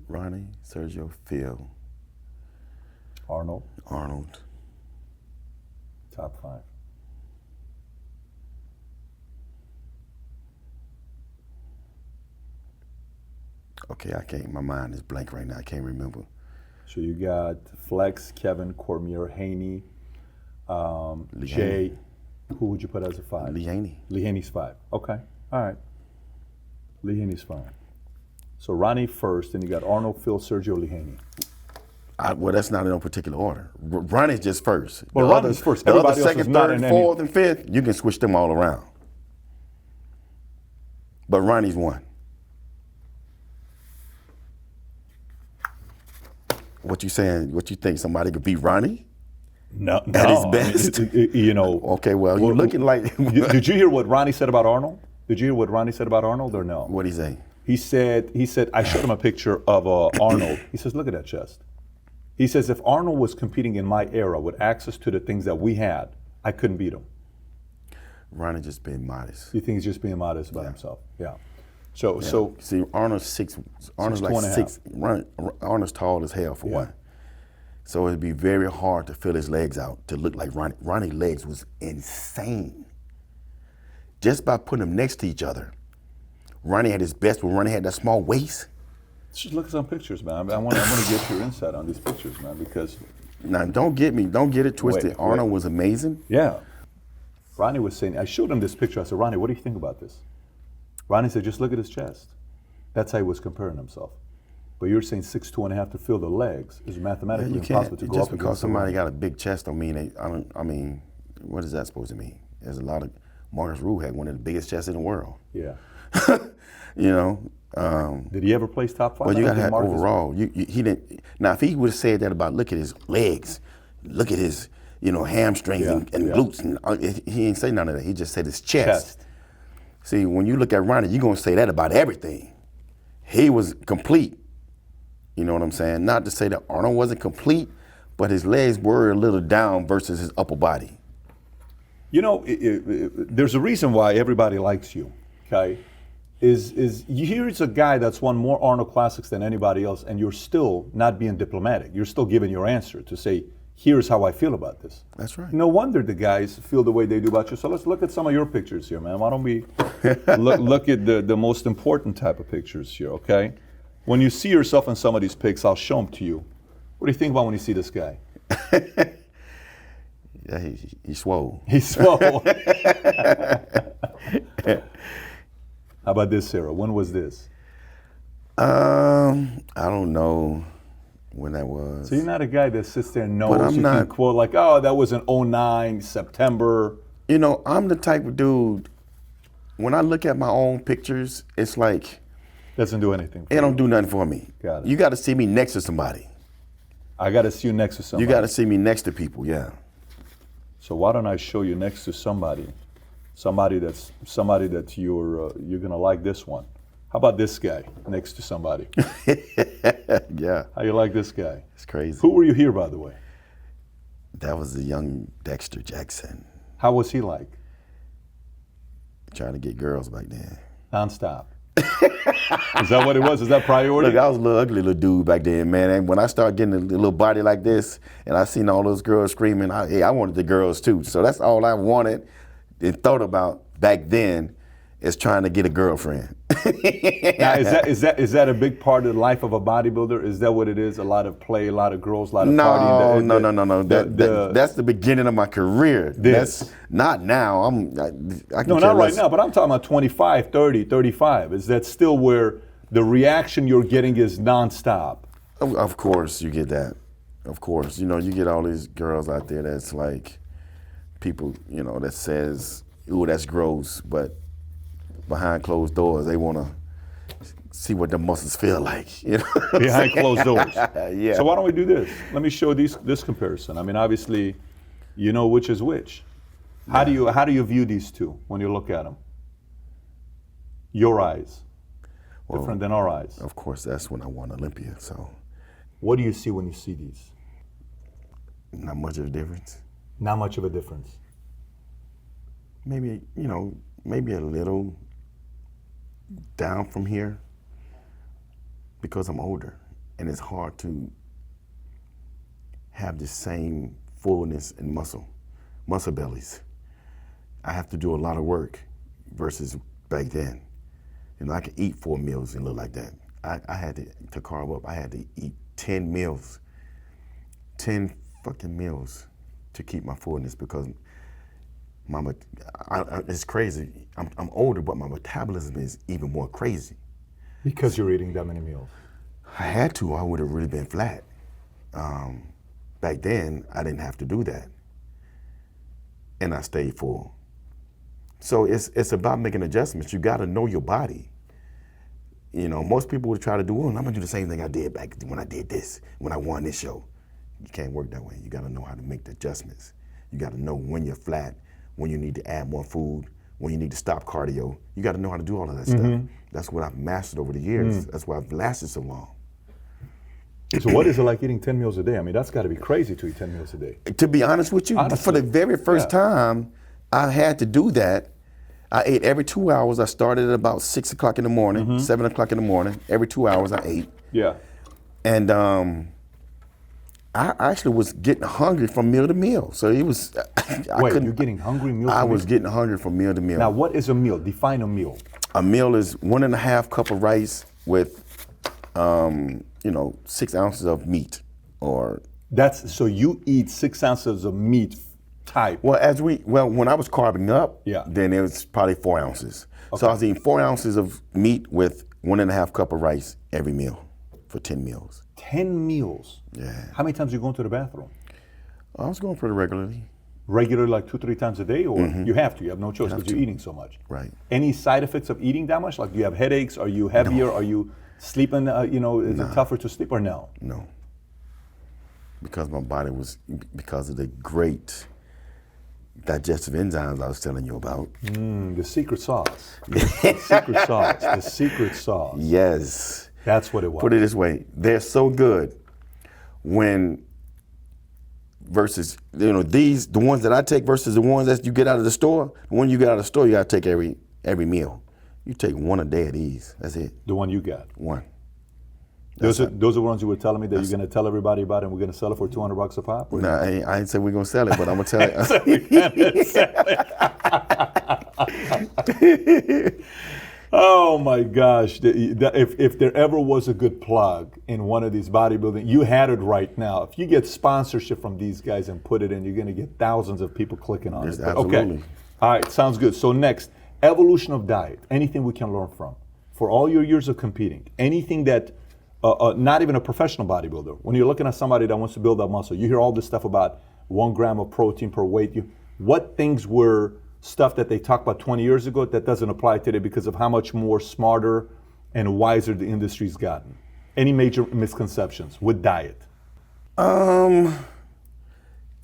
B: Ronnie, Sergio, Phil,
A: Arnold. Top 5.
B: Okay, my mind is blank right now. I can't remember.
A: So you got Flex, Kevin, Cormier, Haney, Jay, who would you put as a 5?
B: Lee Haney.
A: Lee Haney's 5. Okay, all right. Lee Haney's 5. So Ronnie first, and you got Arnold, Phil, Sergio, Lee Haney.
B: Well, that's not in no particular order. Ronnie's just first.
A: Well, Ronnie's first.
B: The
A: Everybody
B: other
A: else is
B: second,
A: not
B: third,
A: in any-
B: fourth, and fifth, you can switch them all around. But Ronnie's 1. What you saying? What you think? Somebody could beat Ronnie?
A: No,
B: At his best?
A: You know.
B: Okay, well, you're looking like.
A: Did you hear what Ronnie said about Arnold? Did you hear what Ronnie said about Arnold or no?
B: What'd he say?
A: He said, I showed him a picture of Arnold. He says, look at that chest. He says, if Arnold was competing in my era with access to the things that we had, I couldn't beat him.
B: Ronnie just being modest.
A: You think he's just being modest about himself? Yeah. So
B: See, Arnold's 6. Arnold's
A: 6'2.5".
B: Arnold's tall as hell for one. So it'd be very hard to fill his legs out to look like Ronnie. Ronnie's legs was insane. Just by putting them next to each other. Ronnie had his best when Ronnie had that small waist.
A: just look at some pictures, man. I want to get your insight on these pictures, man, because
B: Now, don't get it twisted.
A: Wait.
B: Arnold was amazing.
A: yeah. Ronnie was saying, I showed him this picture. I said, Ronnie, what do you think about this? Ronnie said, just look at his chest. That's how he was comparing himself. But you're saying 6'2.5" to fill the legs is mathematically
B: You
A: impossible
B: can't,
A: to go
B: just
A: up
B: because
A: against
B: somebody
A: someone.
B: got a big chest don't mean I mean, what is that supposed to mean? There's a lot of, Marcus Rue had one of the biggest chests in the world.
A: Yeah.
B: You know,
A: Did he ever place top 5?
B: but you
A: I
B: got to
A: think
B: have
A: Marcus-
B: overall. He didn't. Now, if he would have said that about look at his legs, look at his hamstrings and glutes, and he ain't say none of that. He just said his chest. See, when you look at Ronnie, you're gonna say that about everything. He was complete. You know what I'm saying? Not to say that Arnold wasn't complete, but his legs were a little down versus his upper body.
A: You know, there's a reason why everybody likes you, okay? Here's a guy that's won more Arnold Classics than anybody else, and you're still not being diplomatic. You're still giving your answer to say, here's how I feel about this.
B: That's right.
A: No wonder the guys feel the way they do about you. So let's look at some of your pictures here, man. Why don't we look at the most important type of pictures here, okay? When you see yourself in some of these pics, I'll show them to you. What do you think about when you see this guy?
B: Yeah, he swole.
A: He's swole. How about this era? When was this?
B: I don't know when that was.
A: So you're not a guy that sits there and
B: But
A: knows
B: I'm
A: you can
B: not-
A: quote like, oh, that was in 09, September.
B: You know, I'm the type of dude, when I look at my own pictures, it's like,
A: Doesn't do anything.
B: it don't do nothing for me.
A: Got it.
B: You got to see me next to somebody.
A: I got to see you next to somebody.
B: You got to see me next to people, yeah.
A: So why don't I show you next to somebody that you're gonna like this one. How about this guy next to somebody?
B: Yeah,
A: How you like this guy?
B: it's crazy.
A: Who were you here, by the way?
B: That was the young Dexter Jackson,
A: How was he like?
B: trying to get girls back then.
A: Nonstop. Is that what it was? Is that priority?
B: Look, I was a little ugly little dude back then, man. And when I started getting a little body like this, and I seen all those girls screaming, I wanted the girls too. So that's all I wanted and thought about back then, is trying to get a girlfriend.
A: Now, is that a big part of the life of a bodybuilder? Is that what it is? A lot of play, a lot of girls, a lot of partying?
B: No. That's the beginning of my career.
A: This.
B: That's not now. I can
A: No,
B: care
A: not right
B: less.
A: now, but I'm talking about 25, 30, 35. Is that still where the reaction you're getting is nonstop?
B: Of course, you get that. Of course, you get all these girls out there that's like, people, that says, ooh, that's gross, but behind closed doors, they want to see what the muscles feel like.
A: Behind closed doors.
B: Yeah.
A: So why don't we do this? Let me show this comparison. I mean, obviously, you know which is which. How do you view these two when you look at them? Your eyes, different than our eyes.
B: Of course, that's when I won Olympia, so
A: What do you see when you see these?
B: not much of a difference.
A: Not much of a difference.
B: Maybe, maybe a little down from here because I'm older and it's hard to have the same fullness and muscle bellies. I have to do a lot of work versus back then. I could eat 4 meals and look like that. I had to carve up, I had to eat 10 meals, 10 fucking meals to keep my fullness because it's crazy. I'm older, but my metabolism is even more crazy.
A: Because you're eating that many meals.
B: I had to, I would have really been flat. Back then, I didn't have to do that. And I stayed full. So it's about making adjustments. You gotta know your body. You know, most people would try to do, I'm gonna do the same thing I did back when I did this, when I won this show. You can't work that way. You gotta know how to make the adjustments. You gotta know when you're flat, when you need to add more food, when you need to stop cardio. You gotta know how to do all of that stuff. That's what I've mastered over the years. That's why I've lasted so long.
A: So what is it like eating 10 meals a day? I mean, that's gotta be crazy to eat 10 meals a day.
B: To be honest with you, for the very first time I had to do that, I ate every 2 hours. I started at about 6 o'clock in the morning, 7 o'clock in the morning. Every 2 hours I ate.
A: Yeah.
B: And I actually was getting hungry from meal to meal. So it was,
A: Wait, you're getting hungry meal to meal?
B: I was getting hungry from meal to meal.
A: Now, what is a meal? Define a meal.
B: A meal is 1.5 cup of rice with, 6 ounces of meat or.
A: So you eat 6 ounces of meat type.
B: Well, when I was carving up,
A: Yeah.
B: then it was probably 4 ounces. So I was eating 4 ounces of meat with 1.5 cup of rice every meal for 10 meals.
A: 10 meals?
B: Yeah.
A: How many times are you going to the bathroom?
B: I was going pretty regularly.
A: Regular, like 2-3 times a day, or you have to? You have no choice because you're eating so much.
B: Right.
A: Any side effects of eating that much? Like, do you have headaches? Are you heavier? Are you sleeping? Is it tougher to sleep or no?
B: No. Because my body because of the great digestive enzymes I was telling you about.
A: The secret sauce. The secret sauce. The secret sauce.
B: Yes.
A: That's what it was.
B: Put it this way, they're so good versus, the ones that I take versus the ones that you get out of the store. The one you get out of the store, you gotta take every meal. You take one a day of these, that's it.
A: The one you got.
B: One.
A: Those are the ones you were telling me that you're gonna tell everybody about, and we're gonna sell it for $200 a pop?
B: No, I ain't say we're gonna sell it, but I'm gonna tell you.
A: Oh my gosh! If there ever was a good plug in one of these bodybuilding, you had it right now. If you get sponsorship from these guys and put it in, you're gonna get thousands of people clicking on it.
B: Absolutely.
A: Okay. All right, sounds good. So next, evolution of diet. Anything we can learn from for all your years of competing. Anything that. Not even a professional bodybuilder. When you're looking at somebody that wants to build up muscle, you hear all this stuff about 1 gram of protein per weight. What things were stuff that they talked about 20 years ago that doesn't apply today because of how much more smarter and wiser the industry's gotten? Any major misconceptions with diet?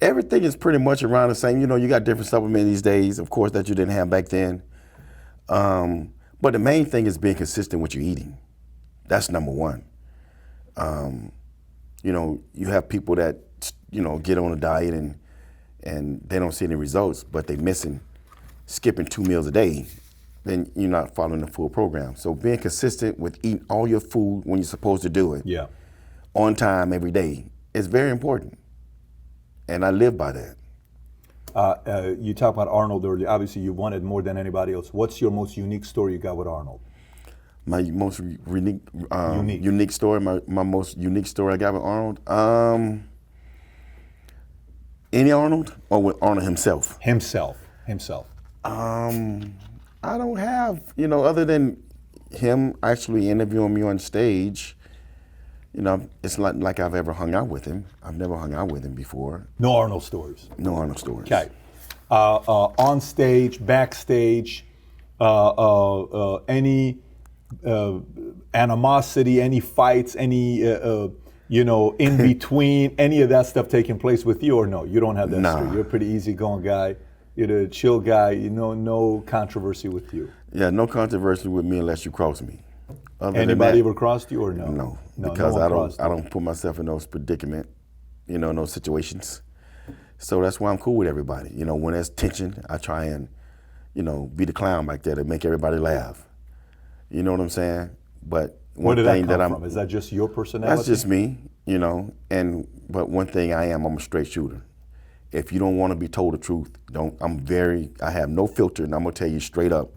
B: Everything is pretty much around the same. You got different supplements these days, of course, that you didn't have back then. But the main thing is being consistent with your eating. That's number one. You have people that, get on a diet and they don't see any results, but they're skipping 2 meals a day, then you're not following the full program. So being consistent with eating all your food when you're supposed to do it, on time every day, is very important. And I live by that.
A: You talked about Arnold earlier. Obviously, you won it more than anybody else. What's your most unique story you got with Arnold?
B: My most unique story, my most unique story I got with Arnold. Any Arnold or with Arnold himself?
A: Himself.
B: I don't have, other than him actually interviewing me on stage. It's not like I've ever hung out with him. I've never hung out with him before.
A: No Arnold stories.
B: No Arnold stories.
A: Okay. On stage, backstage, any animosity, any fights, any in between, any of that stuff taking place with you, or no? You don't have that story. You're a pretty easygoing guy. You're a chill guy. No controversy with you.
B: Yeah, no controversy with me unless you cross me.
A: Anybody ever crossed you or no?
B: No, because I don't put myself in those predicament, those situations. So that's why I'm cool with everybody. When there's tension, I try and, be the clown back there to make everybody laugh. You know what I'm saying? But
A: where did that come from? Is that just your personality?
B: That's just me, but one thing I'm a straight shooter. If you don't want to be told the truth, I have no filter, and I'm gonna tell you straight up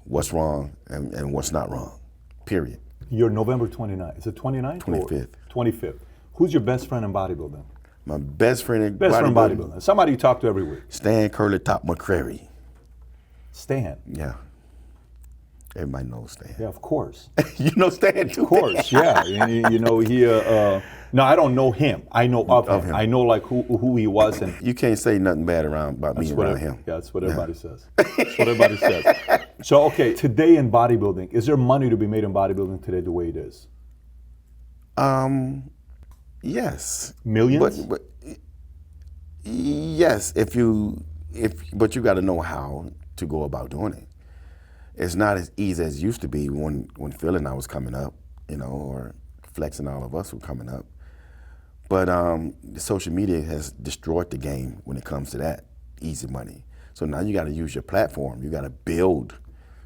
B: what's wrong and what's not wrong, period.
A: You're November 29th. Is it 29th?
B: 25th.
A: 25th. Who's your best friend in bodybuilding?
B: My best friend in
A: Best friend bodybuilding. Somebody you talk to every week.
B: Stan Curly Top McCrary.
A: Stan.
B: Yeah. Everybody knows Stan.
A: Yeah, of course.
B: You know Stan too?
A: Of course, yeah. You know, he, no, I don't know him. I know of him. I know like who he was. And
B: you can't say nothing bad about me around him.
A: Yeah, that's what everybody says. That's what everybody says. So, okay, today in bodybuilding, is there money to be made in bodybuilding today the way it is?
B: Yes.
A: Millions?
B: But yes, but you got to know how to go about doing it. It's not as easy as it used to be when Phil and I was coming up, you know, or Flex and all of us were coming up. But social media has destroyed the game when it comes to that easy money. So now you got to use your platform. You got to build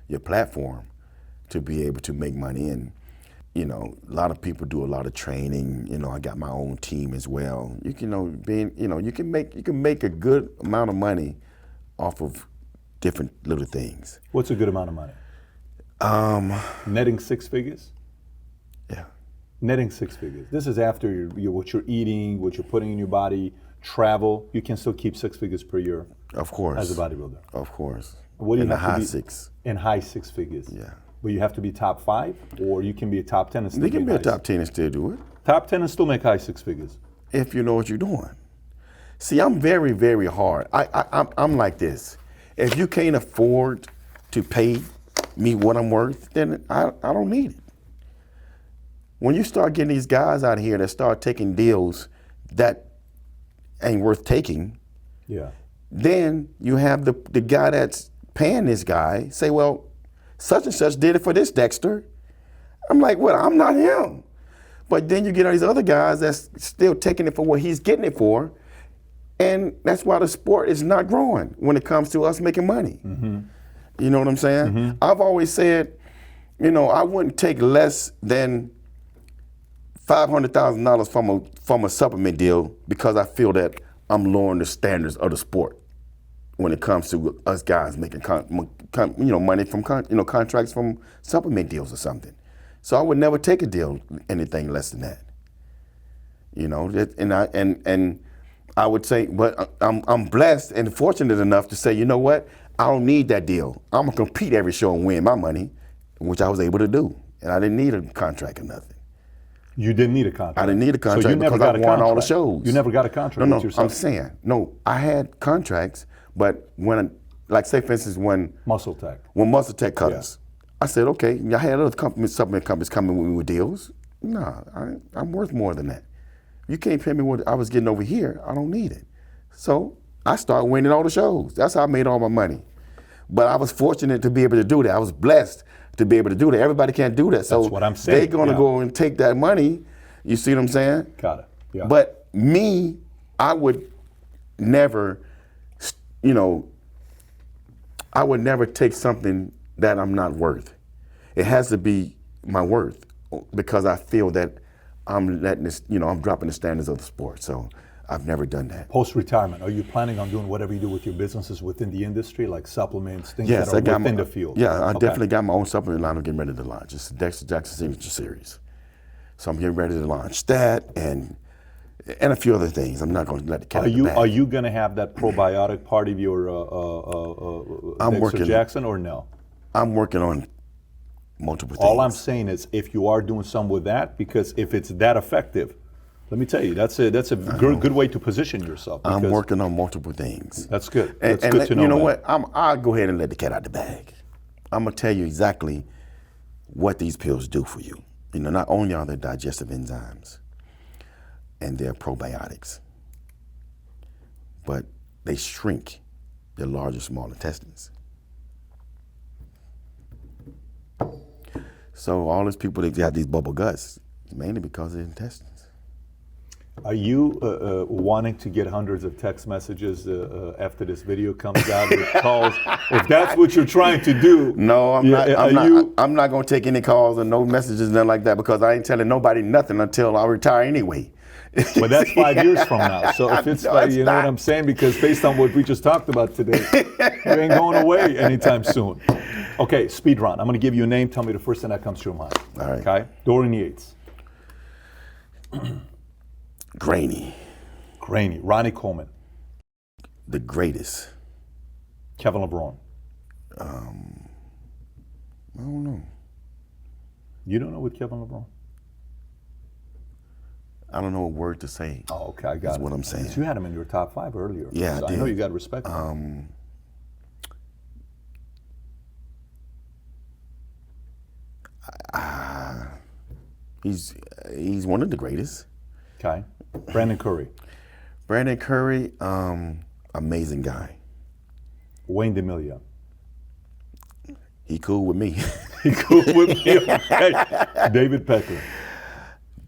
B: your platform to be able to make money. And you know, a lot of people do a lot of training. You know, I got my own team as well. You can, you can make a good amount of money off of different little things.
A: What's a good amount of money? Netting 6 figures?
B: Yeah.
A: Netting 6 figures. This is after what you're eating, what you're putting in your body, travel. You can still keep 6 figures per year.
B: Of course.
A: As a bodybuilder.
B: Of course.
A: What do you
B: in the
A: have
B: high
A: to be,
B: six.
A: In high 6 figures.
B: Yeah.
A: But you have to be top 5, or you can be a top 10 and still
B: You can be a
A: high
B: top 10 and still do it.
A: Top 10 and still make high 6 figures.
B: If you know what you're doing. See, I'm very, very hard. I'm like this. If you can't afford to pay me what I'm worth, then I don't need it. When you start getting these guys out here that start taking deals that ain't worth taking,
A: yeah,
B: then you have the guy that's paying this guy say, well, such and such did it for this Dexter. I'm like, well, I'm not him. But then you get all these other guys that's still taking it for what he's getting it for, and that's why the sport is not growing when it comes to us making money.
A: Mm-hmm.
B: You know what I'm saying? Mm-hmm. I've always said, you know, I wouldn't take less than $500,000 from a supplement deal because I feel that I'm lowering the standards of the sport when it comes to us guys making money from contracts from supplement deals or something. So I would never take a deal anything less than that. You know, and I would say, but I'm blessed and fortunate enough to say, you know what? I don't need that deal. I'm gonna compete every show and win my money, which I was able to do, and I didn't need a contract or nothing.
A: You didn't need a contract.
B: I didn't need a contract because I won all the shows.
A: You never got a contract.
B: No,
A: with yourself.
B: I'm saying I had contracts, but when, like, say for instance, when
A: Muscle Tech
B: cut us, I said, okay. I had other supplement companies coming with me with deals. Nah, I'm worth more than that. You can't pay me what I was getting over here. I don't need it. So I started winning all the shows. That's how I made all my money. But I was fortunate to be able to do that. I was blessed to be able to do that. Everybody can't do that. So
A: that's what I'm saying.
B: They're going to go and take that money. You see what I'm saying?
A: Got it. Yeah.
B: But me, I would never, I would never take something that I'm not worth. It has to be my worth because I feel that I'm letting this, I'm dropping the standards of the sport. So I've never done that.
A: Post-retirement, are you planning on doing whatever you do with your businesses within the industry, like supplements, things that are within the field?
B: Yeah, I definitely got my own supplement line I'm getting ready to launch. It's the Dexter Jackson Signature Series. So I'm getting ready to launch that and a few other things. I'm not going to let the cat out the bag.
A: Are you going to have that probiotic part of your Dexter Jackson or no?
B: I'm working on multiple things.
A: All I'm saying is if you are doing some with that, because if it's that effective, let me tell you, that's a good way to position yourself.
B: I'm working on multiple things.
A: That's good. That's good to know.
B: You know what? I'll go ahead and let the cat out the bag. I'm going to tell you exactly what these pills do for you. Not only are they digestive enzymes and they're probiotics, but they shrink the large or small intestines. So all these people that have these bubble guts, mainly because of the intestines.
A: Are you wanting to get hundreds of text messages after this video comes out with calls? If that's what you're trying to do.
B: No, I'm not. I'm not going to take any calls or no messages, nothing like that, because I ain't telling nobody nothing until I retire anyway.
A: But that's 5 years from now. So if it's like, you know what I'm saying? Because based on what we just talked about today, you ain't going away anytime soon. Okay, speed run. I'm going to give you a name. Tell me the first thing that comes to your mind.
B: All right.
A: Okay. Dorian Yates.
B: Grainy.
A: Grainy. Ronnie Coleman.
B: The greatest.
A: Kevin LeBron.
B: I don't know.
A: You don't know with Kevin LeBron?
B: I don't know what word to say.
A: Oh, okay, I got
B: That's
A: it.
B: what I'm saying.
A: You had him in your top 5 earlier.
B: Yeah,
A: so
B: I
A: I know
B: did.
A: you got respect for him.
B: He's one of the greatest.
A: Okay. Brandon Curry.
B: Brandon Curry, amazing guy.
A: Wayne DeMilia.
B: He cool with me.
A: He cool with me. Okay. David Pecker.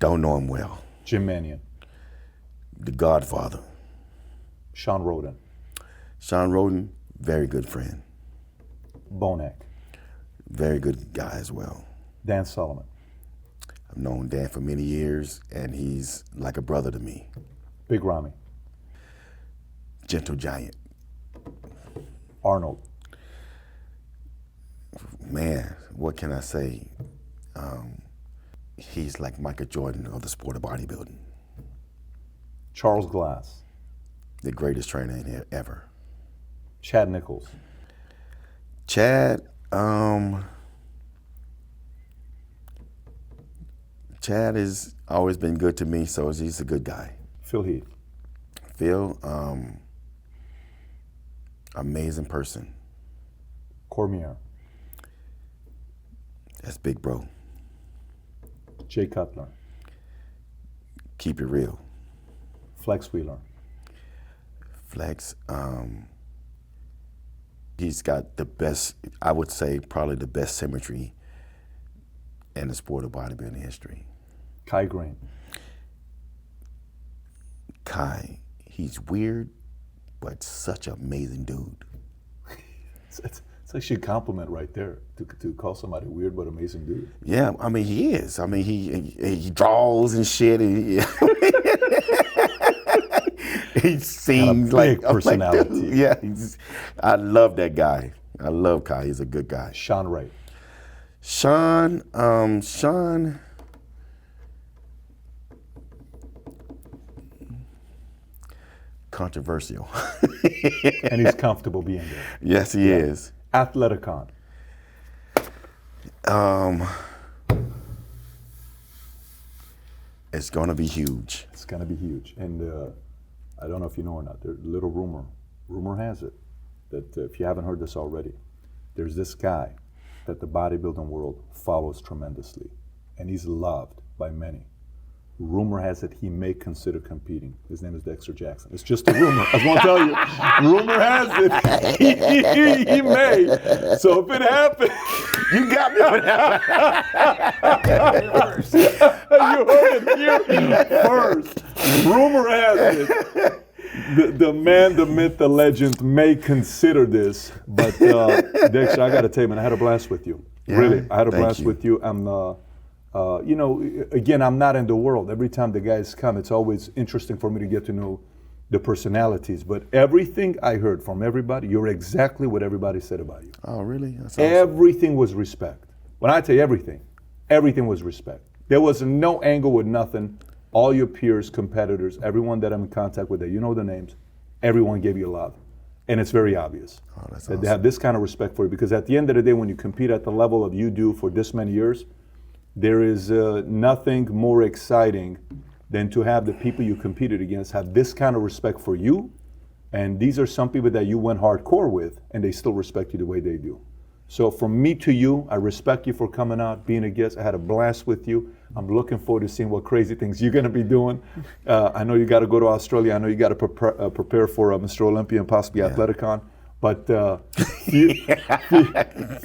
B: Don't know him well.
A: Jim Mannion.
B: The Godfather.
A: Sean Roden.
B: Shawn Ray, very good friend.
A: Bonek.
B: Very good guy as well.
A: Dan Sullivan.
B: I've known Dan for many years, and he's like a brother to me.
A: Big Ramy.
B: Gentle giant.
A: Arnold.
B: Man, what can I say? He's like Michael Jordan of the sport of bodybuilding.
A: Charles Glass.
B: The greatest trainer in here ever.
A: Chad Nichols.
B: Chad has always been good to me, so he's a good guy.
A: Phil Heath.
B: Phil, amazing person.
A: Cormier.
B: That's big bro.
A: Jay Cutler.
B: Keep it real.
A: Flex Wheeler.
B: Flex, he's got the best, I would say probably the best symmetry in the sport of bodybuilding history.
A: Kai Green.
B: Kai, he's weird, but such an amazing dude.
A: It's actually a compliment right there to call somebody weird but amazing dude.
B: Yeah, I mean he is. I mean he draws and shit. And he sings like
A: big personality.
B: Like, yeah, I love that guy. I love Kai. He's a good guy.
A: Shawn Ray.
B: Shawn, controversial.
A: And he's comfortable being there.
B: Yes, he is.
A: Athleticon.
B: It's gonna be huge.
A: It's going to be huge. And I don't know if you know or not, there's a little rumor has it, that if you haven't heard this already, there's this guy that the bodybuilding world follows tremendously, and he's loved by many. Rumor has it he may consider competing. His name is Dexter Jackson. It's just a rumor. I just want to tell you, rumor has it he may. So if it happens,
B: You got me on that.
A: you heard it here first. Rumor has it. The man, the myth, the legend may consider this, but Dexter, I got to tell you, man, I had a blast with you.
B: Yeah,
A: Really, I had a
B: thank
A: blast
B: you.
A: with you. I'm, again, I'm not in the world. Every time the guys come, it's always interesting for me to get to know the personalities. But everything I heard from everybody, you're exactly what everybody said about you.
B: Oh, really? That's awesome.
A: Everything was respect. When I tell you everything was respect. There was no angle with nothing. All your peers, competitors, everyone that I'm in contact with, that you know the names, everyone gave you love. And it's very obvious
B: that's
A: that they
B: awesome.
A: have this kind of respect for you, because at the end of the day, when you compete at the level of you do for this many years, there is nothing more exciting than to have the people you competed against have this kind of respect for you. And these are some people that you went hardcore with, and they still respect you the way they do. So from me to you, I respect you for coming out, being a guest. I had a blast with you. I'm looking forward to seeing what crazy things you're going to be doing. I know you got to go to Australia. I know you got to prepare for Mr. Olympia and possibly Athleticon. But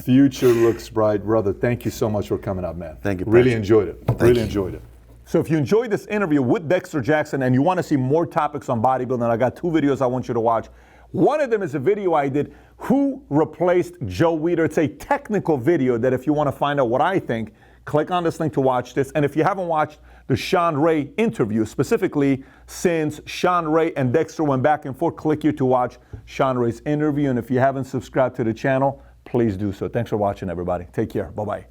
A: future looks bright. Brother, thank you so much for coming out, man.
B: Thank you,
A: Really
B: Patrick.
A: enjoyed it.
B: Thank
A: Really
B: you.
A: enjoyed it. So if you enjoyed this interview with Dexter Jackson and you want to see more topics on bodybuilding, I got 2 videos I want you to watch. One of them is a video I did, Who Replaced Joe Weider? It's a technical video that if you want to find out what I think, click on this link to watch this. And if you haven't watched the Shawn Ray interview, specifically since Shawn Ray and Dexter went back and forth, click here to watch Shawn Ray's interview. And if you haven't subscribed to the channel, please do so. Thanks for watching, everybody. Take care. Bye-bye.